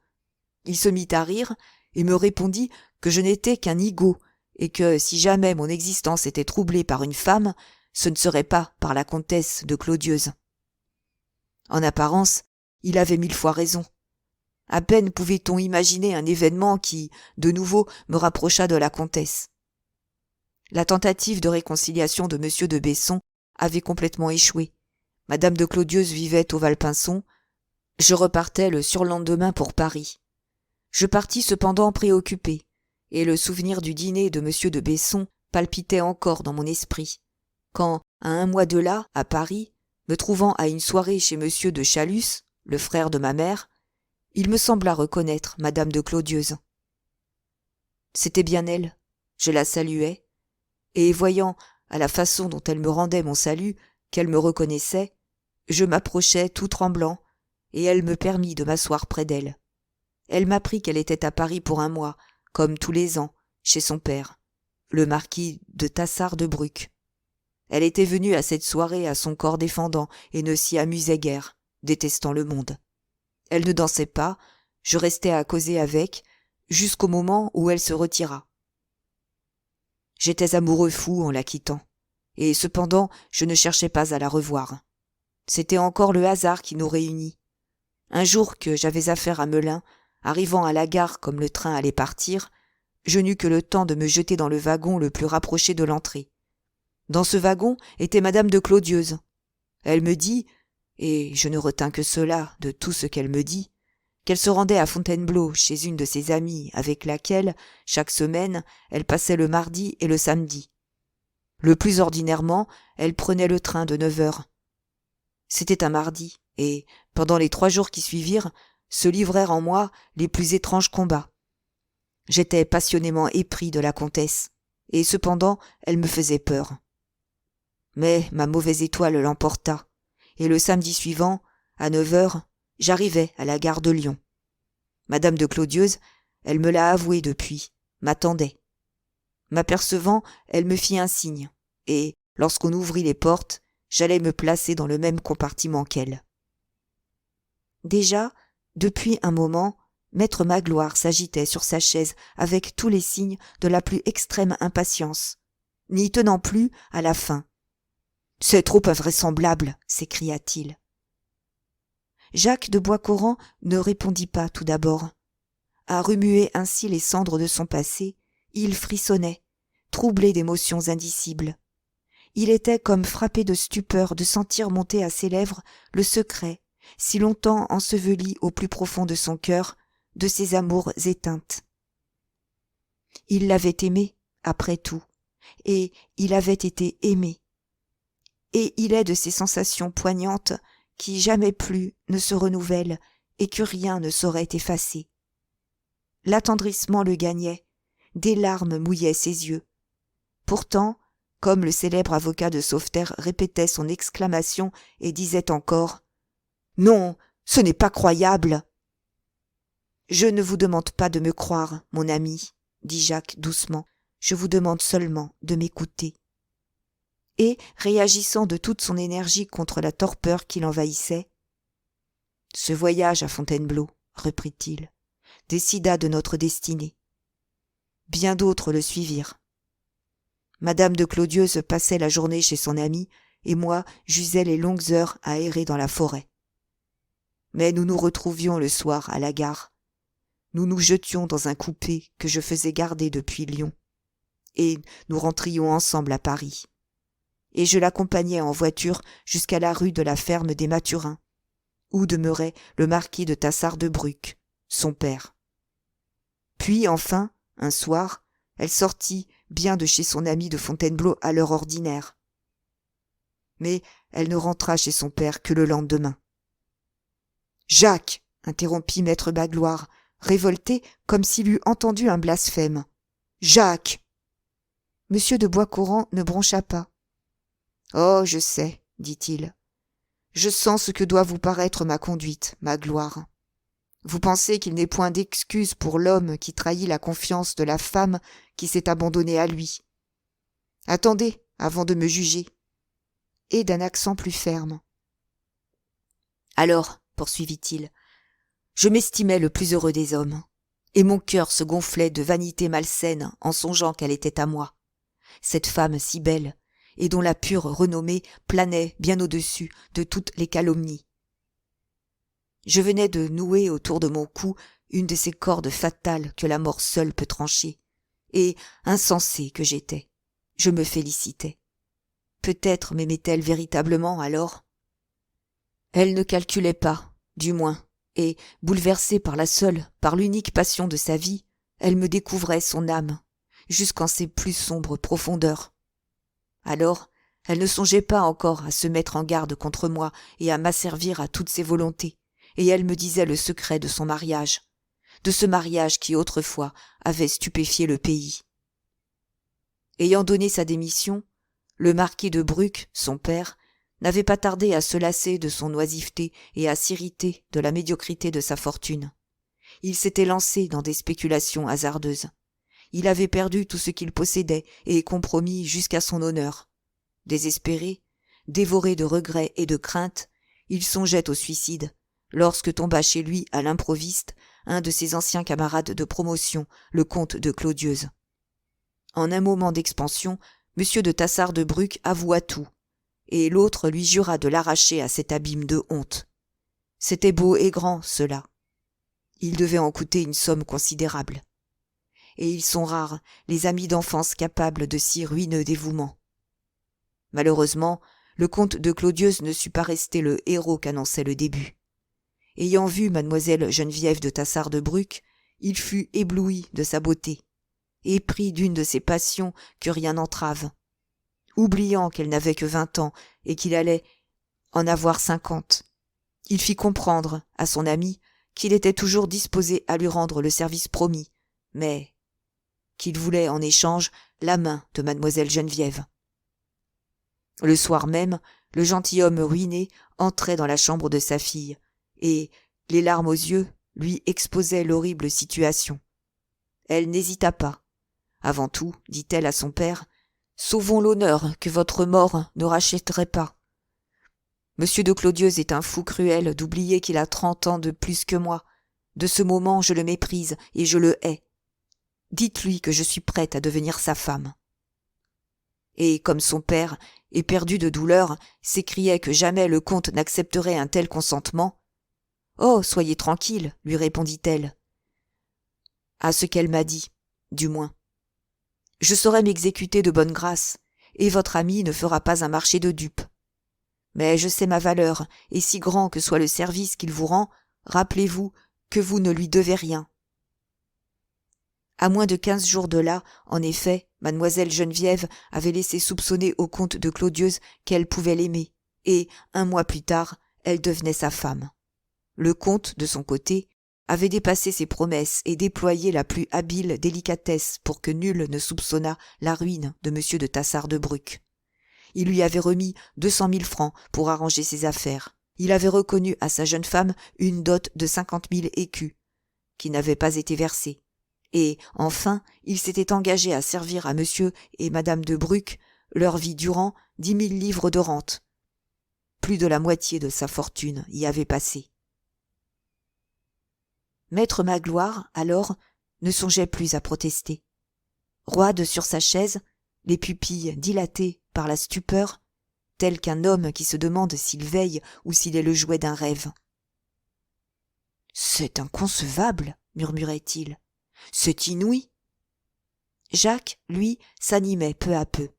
Il se mit à rire et me répondit que je n'étais qu'un nigaud et que si jamais mon existence était troublée par une femme, ce ne serait pas par la comtesse de Clodieuze. En apparence, il avait 1000 fois raison. À peine pouvait-on imaginer un événement qui, de nouveau, me rapprocha de la comtesse. La tentative de réconciliation de M. de Besson avait complètement échoué. Madame de Clodieuze vivait au Valpinçon. Je repartais le surlendemain pour Paris. Je partis cependant préoccupé, et le souvenir du dîner de M. de Besson palpitait encore dans mon esprit, quand, à 1 mois de là, à Paris, me trouvant à une soirée chez M. de Chalus, le frère de ma mère, il me sembla reconnaître Madame de Clodieuze. C'était bien elle, je la saluai, et voyant, à la façon dont elle me rendait mon salut, qu'elle me reconnaissait, je m'approchai tout tremblant, et elle me permit de m'asseoir près d'elle. Elle m'apprit qu'elle était à Paris pour 1 mois, comme tous les ans, chez son père, le marquis de Tassard de Bruck. Elle était venue à cette soirée à son corps défendant et ne s'y amusait guère, détestant le monde. Elle ne dansait pas, je restai à causer avec, jusqu'au moment où elle se retira. J'étais amoureux fou en la quittant, et cependant je ne cherchais pas à la revoir. C'était encore le hasard qui nous réunit. Un jour que j'avais affaire à Melun, arrivant à la gare comme le train allait partir, je n'eus que le temps de me jeter dans le wagon le plus rapproché de l'entrée. Dans ce wagon était Madame de Clodieuze. Elle me dit, et je ne retins que cela de tout ce qu'elle me dit, qu'elle se rendait à Fontainebleau chez une de ses amies avec laquelle, chaque semaine, elle passait le mardi et le samedi. Le plus ordinairement, elle prenait le train de 9 heures. C'était un mardi, et, pendant les 3 jours qui suivirent, se livrèrent en moi les plus étranges combats. J'étais passionnément épris de la comtesse, et cependant elle me faisait peur. Mais ma mauvaise étoile l'emporta, et le samedi suivant, à 9h, j'arrivai à la gare de Lyon. Madame de Clodieuses, elle me l'a avoué depuis, m'attendait. M'apercevant, elle me fit un signe, et, lorsqu'on ouvrit les portes, j'allais me placer dans le même compartiment qu'elle. Déjà, depuis un moment, maître Magloire s'agitait sur sa chaise avec tous les signes de la plus extrême impatience, n'y tenant plus à la fin. « C'est trop invraisemblable !» s'écria-t-il. Jacques de Boiscoran ne répondit pas tout d'abord. À remuer ainsi les cendres de son passé, il frissonnait, troublé d'émotions indicibles. Il était comme frappé de stupeur de sentir monter à ses lèvres le secret, si longtemps enseveli au plus profond de son cœur, de ses amours éteintes. Il l'avait aimé, après tout, et il avait été aimé. Et il est de ces sensations poignantes qui jamais plus ne se renouvellent et que rien ne saurait effacer. L'attendrissement le gagnait, des larmes mouillaient ses yeux. Pourtant, comme le célèbre avocat de Sauveterre répétait son exclamation et disait encore « Non, ce n'est pas croyable !»« Je ne vous demande pas de me croire, mon ami, » dit Jacques doucement, « je vous demande seulement de m'écouter. » Et, réagissant de toute son énergie contre la torpeur qui l'envahissait, « Ce voyage à Fontainebleau, reprit-il, décida de notre destinée. Bien d'autres le suivirent. Madame de Clodieuses passait la journée chez son amie, et moi j'usais les longues heures à errer dans la forêt. Mais nous nous retrouvions le soir à la gare. Nous nous jetions dans un coupé que je faisais garder depuis Lyon, et nous rentrions ensemble à Paris. Et je l'accompagnais en voiture jusqu'à la rue de la Ferme des Mathurins, où demeurait le marquis de Tassard de Bruc, son père. Puis enfin, un soir, elle sortit bien de chez son amie de Fontainebleau à l'heure ordinaire. Mais elle ne rentra chez son père que le lendemain. « Jacques !» interrompit maître Magloire, révolté comme s'il eût entendu un blasphème. « Jacques !» Monsieur de Boiscoran ne broncha pas. « Oh, je sais, dit-il. Je sens ce que doit vous paraître ma conduite, Magloire. Vous pensez qu'il n'est point d'excuse pour l'homme qui trahit la confiance de la femme qui s'est abandonnée à lui. Attendez avant de me juger. » Et d'un accent plus ferme. « Alors, poursuivit-il, je m'estimais le plus heureux des hommes, et mon cœur se gonflait de vanité malsaine en songeant qu'elle était à moi, cette femme si belle, et dont la pure renommée planait bien au-dessus de toutes les calomnies. Je venais de nouer autour de mon cou une de ces cordes fatales que la mort seule peut trancher, et, insensé que j'étais, je me félicitais. Peut-être m'aimait-elle véritablement alors ? Elle ne calculait pas, du moins, et, bouleversée par l'unique passion de sa vie, elle me découvrait son âme, jusqu'en ses plus sombres profondeurs. Alors, elle ne songeait pas encore à se mettre en garde contre moi et à m'asservir à toutes ses volontés, et elle me disait le secret de son mariage, de ce mariage qui autrefois avait stupéfié le pays. Ayant donné sa démission, le marquis de Bruc, son père, n'avait pas tardé à se lasser de son oisiveté et à s'irriter de la médiocrité de sa fortune. Il s'était lancé dans des spéculations hasardeuses. Il avait perdu tout ce qu'il possédait et compromis jusqu'à son honneur. Désespéré, dévoré de regrets et de craintes, il songeait au suicide, lorsque tomba chez lui à l'improviste un de ses anciens camarades de promotion, le comte de Clodieuses. En un moment d'expansion, M. de Tassard de Bruc avoua tout, et l'autre lui jura de l'arracher à cet abîme de honte. C'était beau et grand, cela. Il devait en coûter une somme considérable. Et ils sont rares, les amis d'enfance capables de si ruineux dévouement. Malheureusement, le comte de Clodieuses ne sut pas rester le héros qu'annonçait le début. Ayant vu mademoiselle Geneviève de Tassard de Bruc, il fut ébloui de sa beauté, épris d'une de ces passions que rien n'entrave. Oubliant qu'elle n'avait que 20 ans et qu'il allait en avoir 50, il fit comprendre à son ami qu'il était toujours disposé à lui rendre le service promis, mais qu'il voulait en échange la main de mademoiselle Geneviève. Le soir même, le gentilhomme ruiné entrait dans la chambre de sa fille, et, les larmes aux yeux, lui exposait l'horrible situation. Elle n'hésita pas. Avant tout, dit-elle à son père, sauvons l'honneur que votre mort ne rachèterait pas. Monsieur de Clodieux est un fou cruel d'oublier qu'il a 30 ans de plus que moi. De ce moment, je le méprise et je le hais. Dites-lui que je suis prête à devenir sa femme. Et comme son père, éperdu de douleur, s'écriait que jamais le comte n'accepterait un tel consentement, « Oh, soyez tranquille, lui répondit-elle. À ce qu'elle m'a dit, du moins. Je saurai m'exécuter de bonne grâce, et votre ami ne fera pas un marché de dupes. Mais je sais ma valeur, et si grand que soit le service qu'il vous rend, rappelez-vous que vous ne lui devez rien. » À moins de 15 jours de là, en effet, mademoiselle Geneviève avait laissé soupçonner au comte de Clodieux qu'elle pouvait l'aimer, et, 1 mois plus tard, elle devenait sa femme. Le comte, de son côté, avait dépassé ses promesses et déployé la plus habile délicatesse pour que nul ne soupçonnât la ruine de M. de Tassard de Bruck. Il lui avait remis 200 000 francs pour arranger ses affaires. Il avait reconnu à sa jeune femme une dot de 50 000 écus, qui n'avait pas été versée. Et, enfin, il s'était engagé à servir à monsieur et madame de Bruck, leur vie durant, 10 000 livres de rente. Plus de la moitié de sa fortune y avait passé. Maître Magloire, alors, ne songeait plus à protester. Roide sur sa chaise, les pupilles dilatées par la stupeur, tel qu'un homme qui se demande s'il veille ou s'il est le jouet d'un rêve. « C'est inconcevable, » murmurait-il. « C'est inouï. » Jacques, lui, s'animait peu à peu.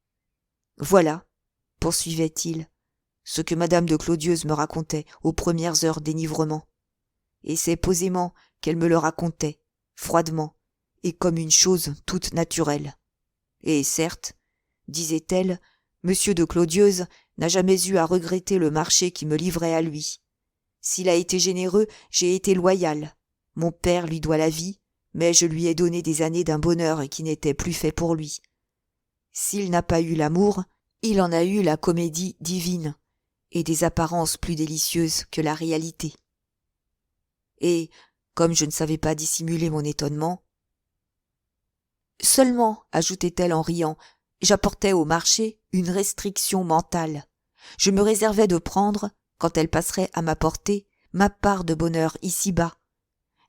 « Voilà, » poursuivait-il, « ce que madame de Clodieux me racontait aux premières heures d'enivrement. Et c'est posément qu'elle me le racontait, froidement, et comme une chose toute naturelle. Et certes, disait-elle, monsieur de Clodieux n'a jamais eu à regretter le marché qui me livrait à lui. S'il a été généreux, j'ai été loyal. Mon père lui doit la vie, mais je lui ai donné des années d'un bonheur qui n'était plus fait pour lui. S'il n'a pas eu l'amour, il en a eu la comédie divine, et des apparences plus délicieuses que la réalité. Et, comme je ne savais pas dissimuler mon étonnement, « Seulement, ajoutait-elle en riant, j'apportais au marché une restriction mentale. Je me réservais de prendre, quand elle passerait à ma portée, ma part de bonheur ici-bas.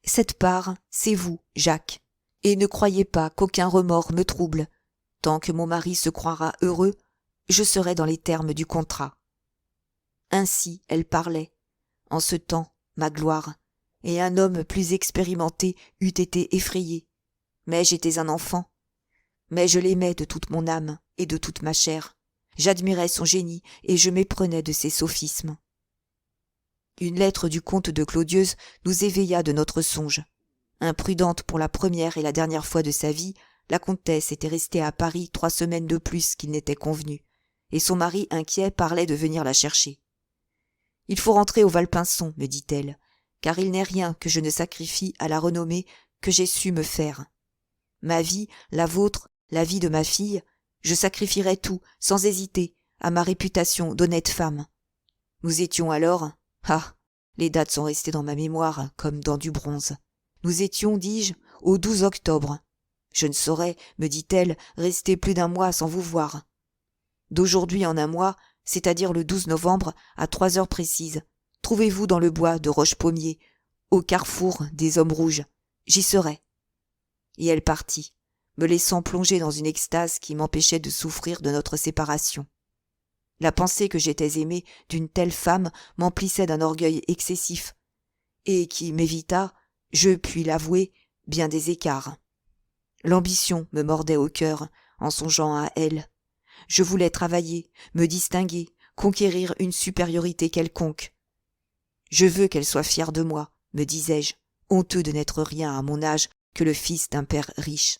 Cette part, c'est vous, Jacques, et ne croyez pas qu'aucun remords me trouble. Tant que mon mari se croira heureux, je serai dans les termes du contrat. » Ainsi elle parlait. En ce temps, Magloire, et un homme plus expérimenté eût été effrayé. Mais j'étais un enfant. Mais je l'aimais de toute mon âme et de toute ma chair. J'admirais son génie et je méprenais de ses sophismes. Une lettre du comte de Clodieux nous éveilla de notre songe. Imprudente pour la première et la dernière fois de sa vie, la comtesse était restée à Paris 3 semaines de plus qu'il n'était convenu, et son mari inquiet parlait de venir la chercher. « Il faut rentrer au Valpinçon, me dit-elle, car il n'est rien que je ne sacrifie à la renommée que j'ai su me faire. Ma vie, la vôtre, la vie de ma fille, je sacrifierai tout, sans hésiter, à ma réputation d'honnête femme. Nous étions alors, les dates sont restées dans ma mémoire comme dans du bronze. Nous étions, dis-je, au 12 octobre. Je ne saurais, me dit-elle, rester plus d'1 mois sans vous voir. D'aujourd'hui en 1 mois, c'est-à-dire le 12 novembre, à 3 heures précises, trouvez-vous dans le bois de Roche-Pommier, au carrefour des Hommes Rouges. J'y serai. » Et elle partit, me laissant plonger dans une extase qui m'empêchait de souffrir de notre séparation. La pensée que j'étais aimé d'une telle femme m'emplissait d'un orgueil excessif, et qui m'évita, je puis l'avouer, bien des écarts. L'ambition me mordait au cœur en songeant à elle. Je voulais travailler, me distinguer, conquérir une supériorité quelconque. Je veux qu'elle soit fière de moi, me disais-je, honteux de n'être rien à mon âge que le fils d'un père riche.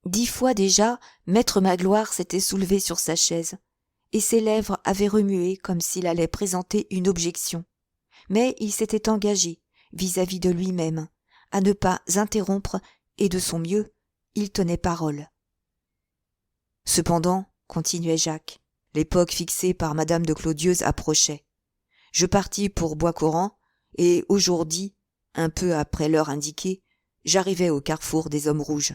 10 fois déjà, maître Magloire s'était soulevé sur sa chaise, et ses lèvres avaient remué comme s'il allait présenter une objection. Mais il s'était engagé, vis-à-vis de lui-même, à ne pas interrompre et de son mieux Il tenait parole. Cependant, continuait Jacques, l'époque fixée par madame de Clodieuze approchait. Je partis pour Bois-Coran, et aujourd'hui, un peu après l'heure indiquée, j'arrivai au carrefour des Hommes Rouges.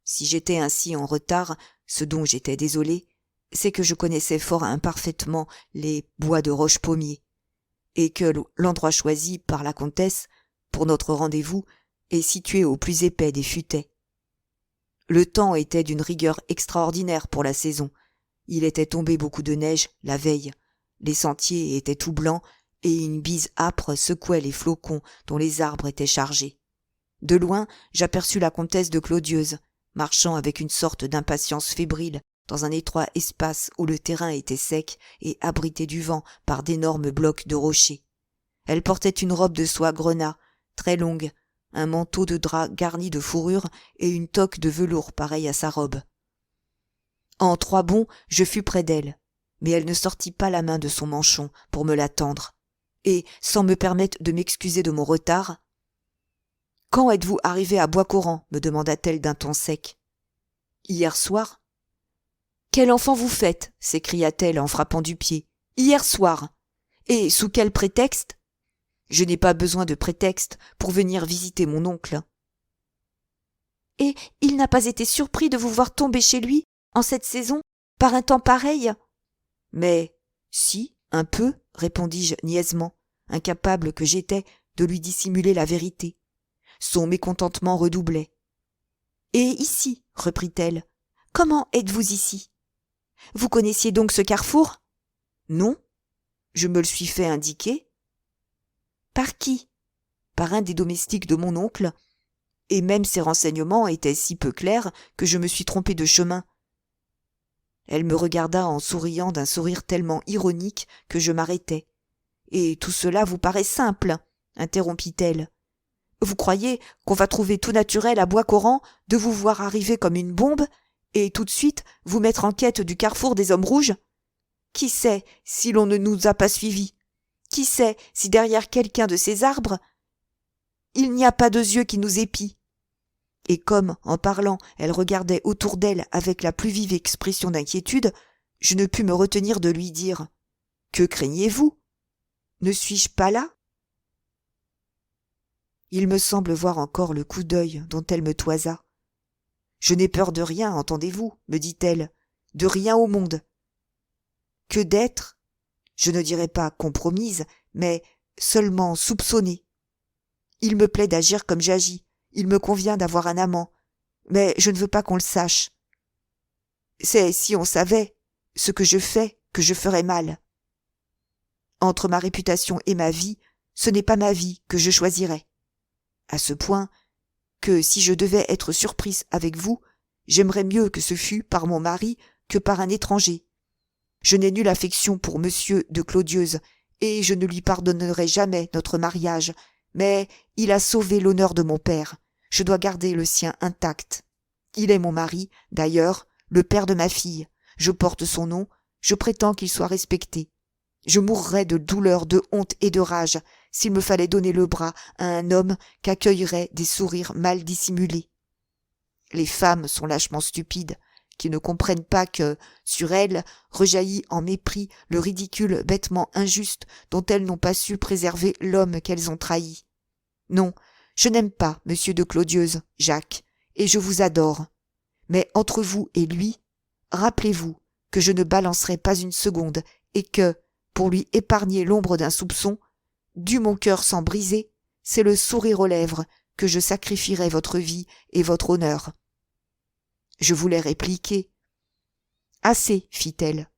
Si j'étais ainsi en retard, ce dont j'étais désolé, c'est que je connaissais fort imparfaitement les bois de Roche-Pommier, et que l'endroit choisi par la comtesse pour notre rendez-vous est situé au plus épais des futaies. Le temps était d'une rigueur extraordinaire pour la saison. Il était tombé beaucoup de neige la veille, les sentiers étaient tout blancs et une bise âpre secouait les flocons dont les arbres étaient chargés. De loin, j'aperçus la comtesse de Clodieuze, marchant avec une sorte d'impatience fébrile dans un étroit espace où le terrain était sec et abrité du vent par d'énormes blocs de rochers. Elle portait une robe de soie grenat, très longue, un manteau de drap garni de fourrure et une toque de velours pareille à sa robe. En 3 bonds, je fus près d'elle, mais elle ne sortit pas la main de son manchon pour me la tendre, et, sans me permettre de m'excuser de mon retard, « Quand êtes-vous arrivé à Bois-Coran » me demanda-t-elle d'un ton sec. « Hier soir. »« Quel enfant vous faites » s'écria-t-elle en frappant du pied. « Hier soir. Et sous quel prétexte ?»« Je n'ai pas besoin de prétexte pour venir visiter mon oncle. »« Et il n'a pas été surpris de vous voir tomber chez lui, en cette saison, par un temps pareil ?»« Mais, si, un peu, » répondis-je niaisement, incapable que j'étais de lui dissimuler la vérité. Son mécontentement redoublait. « Et ici, » reprit-elle, « comment êtes-vous ici ? Vous connaissiez donc ce carrefour ? » ?»« Non, je me le suis fait indiquer. »« Par qui ? » ?»« Par un des domestiques de mon oncle, et même ses renseignements étaient si peu clairs que je me suis trompé de chemin. » Elle me regarda en souriant d'un sourire tellement ironique que je m'arrêtai. « Et tout cela vous paraît simple, » interrompit-elle. « Vous croyez qu'on va trouver tout naturel à Bois-Coran de vous voir arriver comme une bombe et tout de suite vous mettre en quête du carrefour des Hommes Rouges ? Qui sait si l'on ne nous a pas suivis ? Qui sait si derrière quelqu'un de ces arbres il n'y a pas 2 yeux qui nous épient ?» Et comme, en parlant, elle regardait autour d'elle avec la plus vive expression d'inquiétude, je ne pus me retenir de lui dire « Que craignez-vous ? Ne suis-je pas là ?» Il me semble voir encore le coup d'œil dont elle me toisa. « Je n'ai peur de rien, entendez-vous, me dit-elle, de rien au monde. Que d'être, je ne dirais pas compromise, mais seulement soupçonnée. Il me plaît d'agir comme j'agis, il me convient d'avoir un amant, mais je ne veux pas qu'on le sache. C'est si on savait ce que je fais que je ferais mal. Entre ma réputation et ma vie, ce n'est pas ma vie que je choisirais. À ce point que si je devais être surprise avec vous, j'aimerais mieux que ce fût par mon mari que par un étranger. Je n'ai nulle affection pour monsieur de Clodieuze, et je ne lui pardonnerai jamais notre mariage, mais il a sauvé l'honneur de mon père. Je dois garder le sien intact. Il est mon mari, d'ailleurs, le père de ma fille. Je porte son nom, je prétends qu'il soit respecté. Je mourrais de douleur, de honte et de rage s'il me fallait donner le bras à un homme qu'accueilleraient des sourires mal dissimulés. Les femmes sont lâchement stupides, qui ne comprennent pas que, sur elles, rejaillit en mépris le ridicule bêtement injuste dont elles n'ont pas su préserver l'homme qu'elles ont trahi. Non, je n'aime pas monsieur de Clodieuze, Jacques, et je vous adore. Mais entre vous et lui, rappelez-vous que je ne balancerai pas une seconde et que, pour lui épargner l'ombre d'un soupçon, dût mon cœur s'en briser, c'est le sourire aux lèvres que je sacrifierai votre vie et votre honneur. » Je voulais répliquer. « Assez, fit-elle.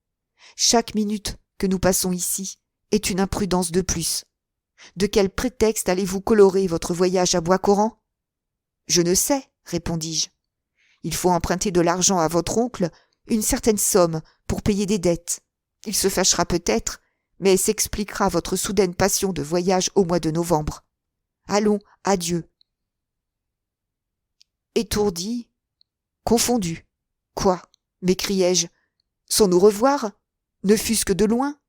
Chaque minute que nous passons ici est une imprudence de plus. De quel prétexte allez-vous colorer votre voyage à Bois-Coran ? » ?»« Je ne sais, répondis-je. Il faut emprunter de l'argent à votre oncle, une certaine somme, pour payer des dettes. Il se fâchera peut-être, mais s'expliquera votre soudaine passion de voyage au mois de novembre. Allons, adieu. » Étourdi, confondu. « Quoi ?» m'écriai-je. « Sans nous revoir ? Ne fût-ce que de loin ?»«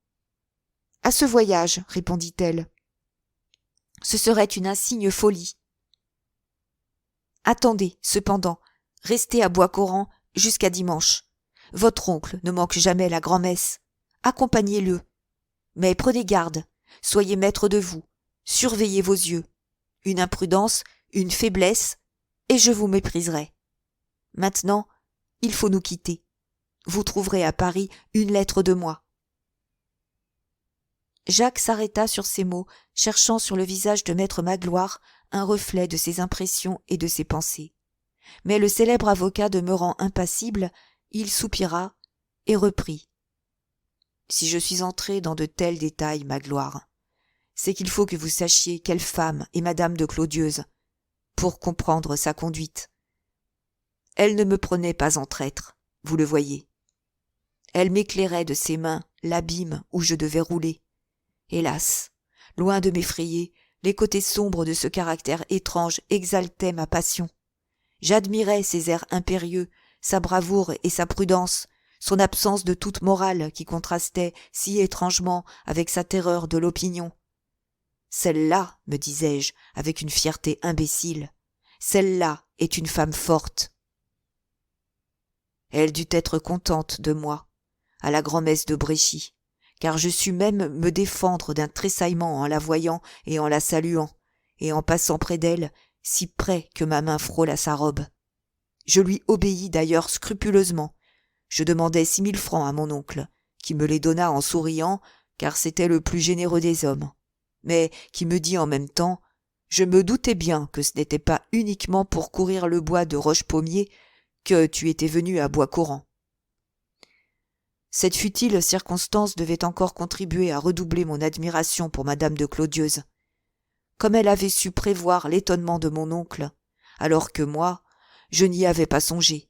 À ce voyage, » répondit-elle. « Ce serait une insigne folie. Attendez, cependant, Restez à Bois-Coran jusqu'à dimanche. Votre oncle ne manque jamais la grand-messe. Accompagnez-le. Mais prenez garde, soyez maître de vous, surveillez vos yeux. Une imprudence, une faiblesse, et je vous mépriserai. Maintenant, il faut nous quitter. Vous trouverez à Paris une lettre de moi. » Jacques s'arrêta sur ces mots, cherchant sur le visage de maître Magloire un reflet de ses impressions et de ses pensées. Mais le célèbre avocat demeurant impassible, il soupira et reprit. « Si je suis entré dans de tels détails, Magloire, c'est qu'il faut que vous sachiez quelle femme est madame de Clodieuze, pour comprendre sa conduite. Elle ne me prenait pas en traître, vous le voyez. Elle m'éclairait de ses mains l'abîme où je devais rouler. Hélas, loin de m'effrayer, les côtés sombres de ce caractère étrange exaltaient ma passion. J'admirais ses airs impérieux, sa bravoure et sa prudence, son absence de toute morale qui contrastait si étrangement avec sa terreur de l'opinion. Celle-là, me disais-je, avec une fierté imbécile, celle-là est une femme forte. Elle dut être contente de moi, à la grand-messe de Bréchy, car je sus même me défendre d'un tressaillement en la voyant et en la saluant, et en passant près d'elle, si près que ma main frôla sa robe. Je lui obéis d'ailleurs scrupuleusement. Je demandai 6 000 francs à mon oncle, qui me les donna en souriant, car c'était le plus généreux des hommes, mais qui me dit en même temps « Je me doutais bien que ce n'était pas uniquement pour courir le bois de Roche-Pommier que tu étais venu à Bois-Coran. » Cette futile circonstance devait encore contribuer à redoubler mon admiration pour madame de Clodieuze. Comme elle avait su prévoir l'étonnement de mon oncle, alors que moi, je n'y avais pas songé.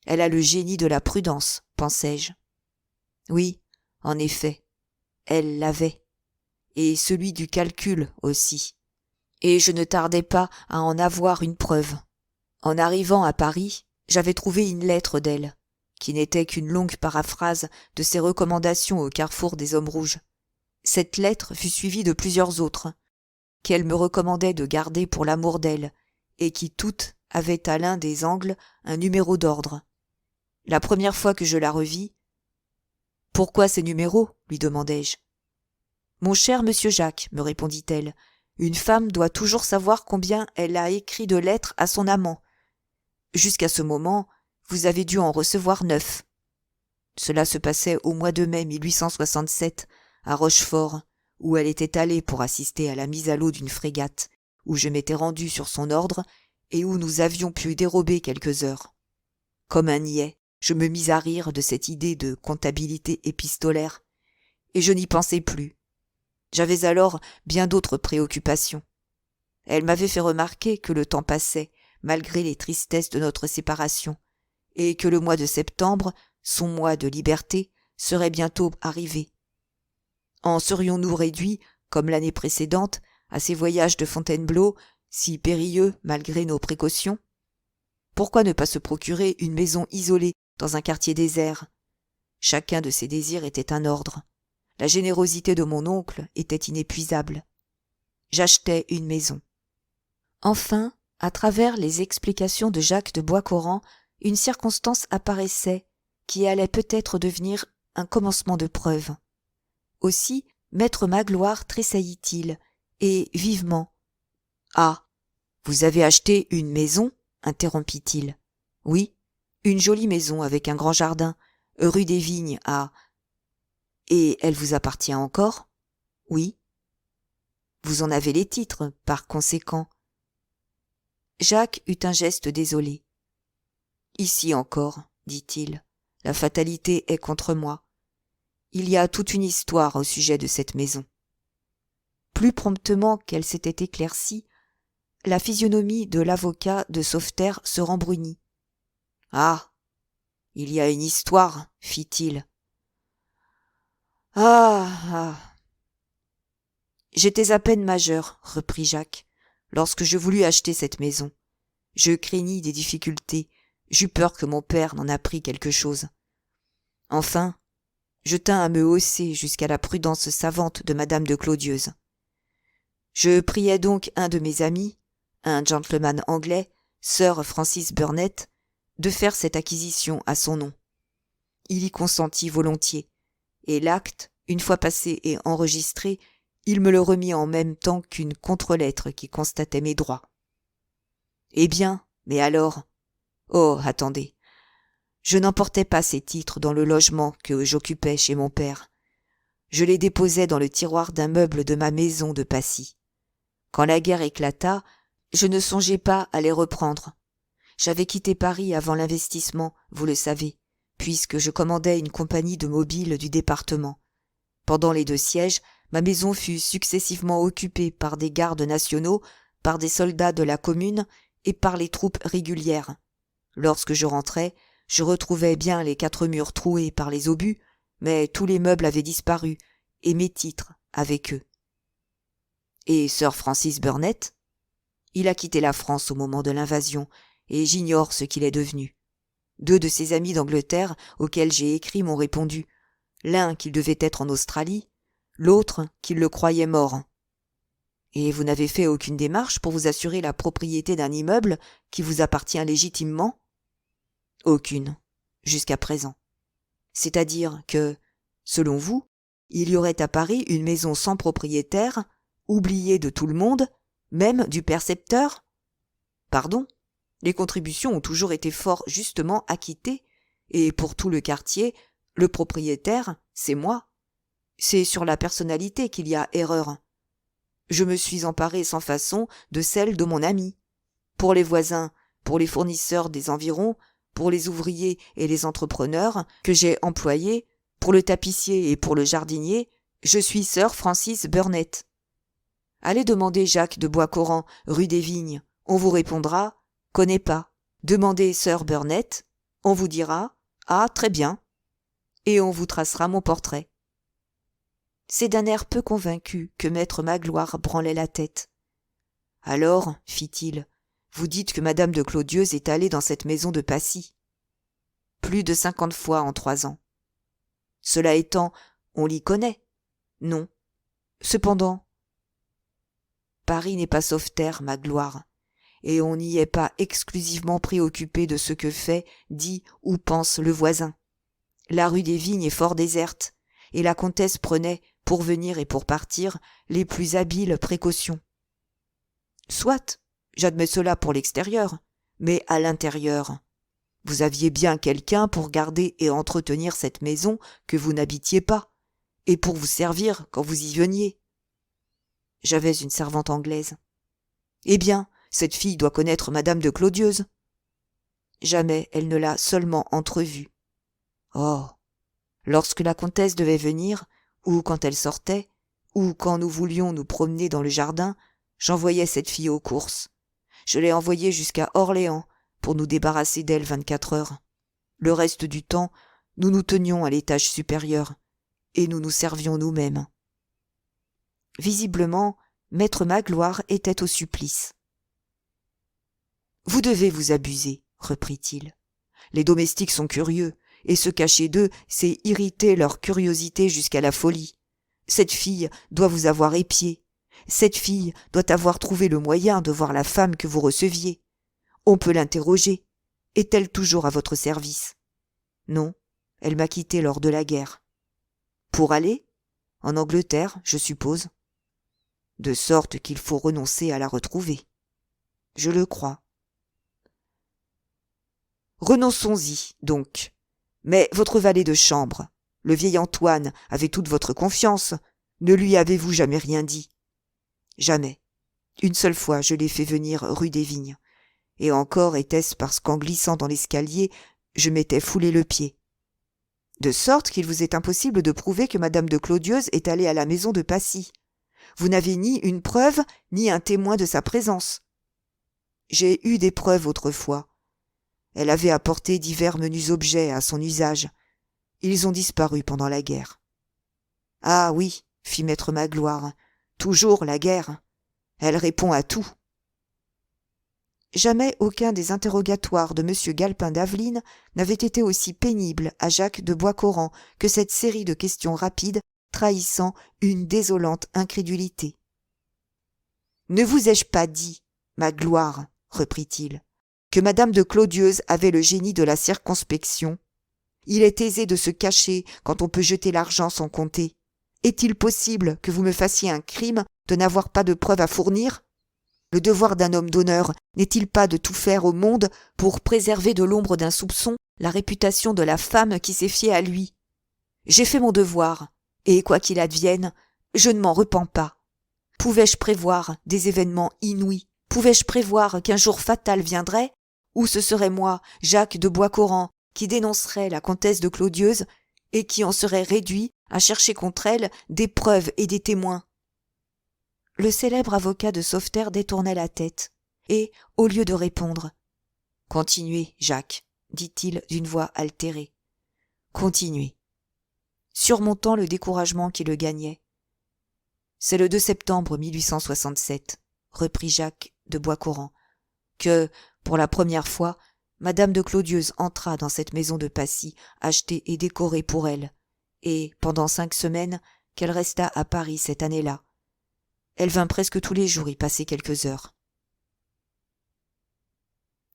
Elle a le génie de la prudence, pensai-je. Oui, en effet, elle l'avait, et celui du calcul aussi. Et je ne tardais pas à en avoir une preuve. En arrivant à Paris, j'avais trouvé une lettre d'elle, qui n'était qu'une longue paraphrase de ses recommandations au carrefour des hommes rouges. Cette lettre fut suivie de plusieurs autres, qu'elle me recommandait de garder pour l'amour d'elle, et qui toutes avaient à l'un des angles un numéro d'ordre. La première fois que je la revis, « Pourquoi ces numéros ?» lui demandai-je. « Mon cher monsieur Jacques, me répondit-elle, une femme doit toujours savoir combien elle a écrit de lettres à son amant. Jusqu'à ce moment, vous avez dû en recevoir 9. Cela se passait au mois de mai 1867, à Rochefort, où elle était allée pour assister à la mise à l'eau d'une frégate, où je m'étais rendu sur son ordre et où nous avions pu dérober quelques heures. Comme un niais, je me mis à rire de cette idée de comptabilité épistolaire, et je n'y pensais plus. J'avais alors bien d'autres préoccupations. Elle m'avait fait remarquer que le temps passait, malgré les tristesses de notre séparation, et que le mois de septembre, son mois de liberté, serait bientôt arrivé. En serions-nous réduits, comme l'année précédente, à ces voyages de Fontainebleau, si périlleux malgré nos précautions? Pourquoi ne pas se procurer une maison isolée dans un quartier désert? Chacun de ces désirs était un ordre. La générosité de mon oncle était inépuisable. J'achetai une maison. Enfin, à travers les explications de Jacques de Bois-Coran, une circonstance apparaissait qui allait peut-être devenir un commencement de preuve. Aussi, maître Magloire tressaillit-il, et vivement. « Ah, vous avez acheté une maison ?» interrompit-il. « Oui, une jolie maison avec un grand jardin, rue des Vignes à... »« Et elle vous appartient encore ?»« Oui. »« Vous en avez les titres, par conséquent. » Jacques eut un geste désolé. « Ici encore, dit-il, la fatalité est contre moi. Il y a toute une histoire au sujet de cette maison. » Plus promptement qu'elle s'était éclaircie, la physionomie de l'avocat de Sauveterre se rembrunit. « Ah, il y a une histoire, fit-il. « Ah. J'étais à peine majeur, reprit Jacques, lorsque je voulus acheter cette maison. Je craignis des difficultés, j'eus peur que mon père n'en apprit quelque chose. Enfin, je tins à me hausser jusqu'à la prudence savante de madame de Clodieuze. Je priai donc un de mes amis, un gentleman anglais, Sir Francis Burnett, de faire cette acquisition à son nom. Il y consentit volontiers, et l'acte, une fois passé et enregistré, il me le remit en même temps qu'une contre-lettre qui constatait mes droits. Eh bien, mais alors? Oh, attendez. Je n'emportais pas ces titres dans le logement que j'occupais chez mon père. Je les déposais dans le tiroir d'un meuble de ma maison de Passy. Quand la guerre éclata, je ne songeais pas à les reprendre. J'avais quitté Paris avant l'investissement, vous le savez, puisque je commandais une compagnie de mobiles du département. Pendant les 2 sièges, ma maison fut successivement occupée par des gardes nationaux, par des soldats de la commune et par les troupes régulières. Lorsque je rentrais, je retrouvais bien les 4 murs troués par les obus, mais tous les meubles avaient disparu, et mes titres avec eux. Et Sir Francis Burnett? Il a quitté la France au moment de l'invasion, et j'ignore ce qu'il est devenu. 2 de ses amis d'Angleterre auxquels j'ai écrit m'ont répondu, l'un qu'il devait être en Australie, l'autre qu'il le croyait mort. Et vous n'avez fait aucune démarche pour vous assurer la propriété d'un immeuble qui vous appartient légitimement? Aucune, jusqu'à présent. C'est-à-dire que, selon vous, il y aurait à Paris une maison sans propriétaire, oubliée de tout le monde, même du percepteur? Pardon, les contributions ont toujours été fort justement acquittées, et pour tout le quartier, le propriétaire, c'est moi. C'est sur la personnalité qu'il y a erreur. Je me suis emparé sans façon de celle de mon ami. Pour les voisins, pour les fournisseurs des environs, pour les ouvriers et les entrepreneurs que j'ai employés, pour le tapissier et pour le jardinier, je suis Sir Francis Burnett. Allez demander Jacques de Boiscoran, rue des Vignes, on vous répondra « connais pas ». Demandez Sir Burnett, on vous dira « ah, très bien », et on vous tracera mon portrait. C'est d'un air peu convaincu que maître Magloire branlait la tête. « Alors, fit-il, vous dites que madame de Clodieux est allée dans cette maison de Passy. Plus de 50 fois en 3 ans. Cela étant, on l'y connaît. Non. Cependant, Paris n'est pas sauve-terre, Magloire, et on n'y est pas exclusivement préoccupé de ce que fait, dit ou pense le voisin. La rue des Vignes est fort déserte, et la comtesse prenait, pour venir et pour partir, les plus habiles précautions. Soit, j'admets cela pour l'extérieur, mais à l'intérieur. Vous aviez bien quelqu'un pour garder et entretenir cette maison que vous n'habitiez pas, et pour vous servir quand vous y veniez. J'avais une servante anglaise. Eh bien, cette fille doit connaître madame de Clodieux. Jamais elle ne l'a seulement entrevue. Oh, lorsque la comtesse devait venir, ou quand elle sortait, ou quand nous voulions nous promener dans le jardin, j'envoyais cette fille aux courses. Je l'ai envoyée jusqu'à Orléans pour nous débarrasser d'elle 24 heures. Le reste du temps, nous nous tenions à l'étage supérieur, et nous nous servions nous-mêmes. Visiblement, maître Magloire était au supplice. « Vous devez vous abuser, reprit-il. Les domestiques sont curieux, et se cacher d'eux, c'est irriter leur curiosité jusqu'à la folie. Cette fille doit vous avoir épié. Cette fille doit avoir trouvé le moyen de voir la femme que vous receviez. On peut l'interroger. Est-elle toujours à votre service? Non, elle m'a quitté lors de la guerre. Pour aller? En Angleterre, je suppose. De sorte qu'il faut renoncer à la retrouver. Je le crois. Renonçons-y, donc. Mais votre valet de chambre, le vieil Antoine, avait toute votre confiance. Ne lui avez-vous jamais rien dit? Jamais. Une seule fois, je l'ai fait venir rue des Vignes. Et encore était-ce parce qu'en glissant dans l'escalier, je m'étais foulé le pied. De sorte qu'il vous est impossible de prouver que madame de Clodieux est allée à la maison de Passy. Vous n'avez ni une preuve, ni un témoin de sa présence. J'ai eu des preuves autrefois. Elle avait apporté divers menus objets à son usage. Ils ont disparu pendant la guerre. Ah oui, fit maître Magloire, toujours la guerre. Elle répond à tout. Jamais aucun des interrogatoires de M. Galpin d'Aveline n'avait été aussi pénible à Jacques de Boiscoran que cette série de questions rapides trahissant une désolante incrédulité. « Ne vous ai-je pas dit, Magloire, reprit-il, que madame de Clodieuse avait le génie de la circonspection. Il est aisé de se cacher quand on peut jeter l'argent sans compter. Est-il possible que vous me fassiez un crime de n'avoir pas de preuves à fournir ? Le devoir d'un homme d'honneur n'est-il pas de tout faire au monde pour préserver de l'ombre d'un soupçon la réputation de la femme qui s'est fiée à lui ? J'ai fait mon devoir, et quoi qu'il advienne, je ne m'en repens pas. Pouvais-je prévoir des événements inouïs ? Pouvais-je prévoir qu'un jour fatal viendrait, où ce serait moi, Jacques de Boiscoran, qui dénoncerait la comtesse de Clodieuse et qui en serait réduit à chercher contre elle des preuves et des témoins ? Le célèbre avocat de Sauveterre détournait la tête, et, au lieu de répondre, « Continuez, Jacques, » dit-il d'une voix altérée. « Continuez. » Surmontant le découragement qui le gagnait. « C'est le 2 septembre 1867, » reprit Jacques de Boiscoran, « que, pour la première fois, madame de Clodieuse entra dans cette maison de Passy, achetée et décorée pour elle, et, pendant 5 semaines, qu'elle resta à Paris cette année-là. Elle vint presque tous les jours y passer quelques heures.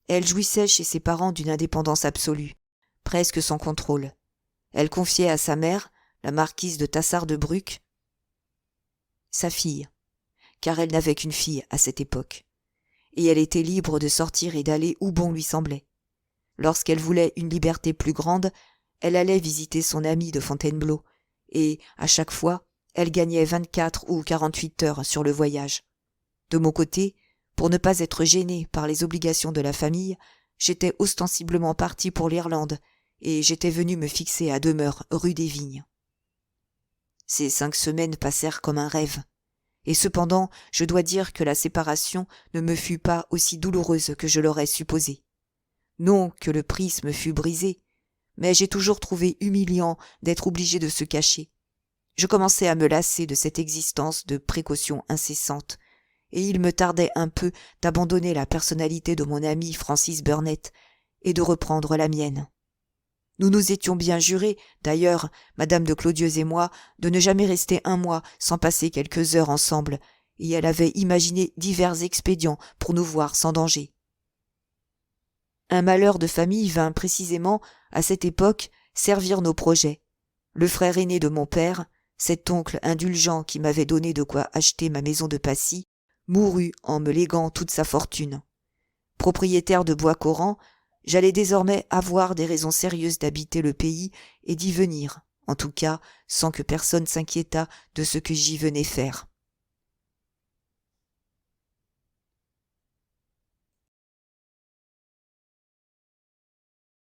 Elle jouissait chez ses parents d'une indépendance absolue, presque sans contrôle. Elle confiait à sa mère, la marquise de Tassard-de-Bruck, sa fille, car elle n'avait qu'une fille à cette époque, et elle était libre de sortir et d'aller où bon lui semblait. Lorsqu'elle voulait une liberté plus grande, elle allait visiter son amie de Fontainebleau, et, à chaque fois, elle gagnait 24 ou 48 heures sur le voyage. De mon côté, pour ne pas être gêné par les obligations de la famille, j'étais ostensiblement parti pour l'Irlande, et j'étais venu me fixer à demeure rue des Vignes. Ces 5 semaines passèrent comme un rêve, et cependant je dois dire que la séparation ne me fut pas aussi douloureuse que je l'aurais supposé. Non que le prisme fût brisé, mais j'ai toujours trouvé humiliant d'être obligé de se cacher. Je commençais à me lasser de cette existence de précaution incessante, et il me tardait un peu d'abandonner la personnalité de mon ami Francis Burnett et de reprendre la mienne. Nous nous étions bien jurés, d'ailleurs, madame de Clodieuse et moi, de ne jamais rester 1 mois sans passer quelques heures ensemble, et elle avait imaginé divers expédients pour nous voir sans danger. Un malheur de famille vint précisément, à cette époque, servir nos projets. Le frère aîné de mon père, cet oncle indulgent qui m'avait donné de quoi acheter ma maison de Passy, mourut en me léguant toute sa fortune. Propriétaire de Boiscoran, j'allais désormais avoir des raisons sérieuses d'habiter le pays et d'y venir, en tout cas sans que personne s'inquiétât de ce que j'y venais faire.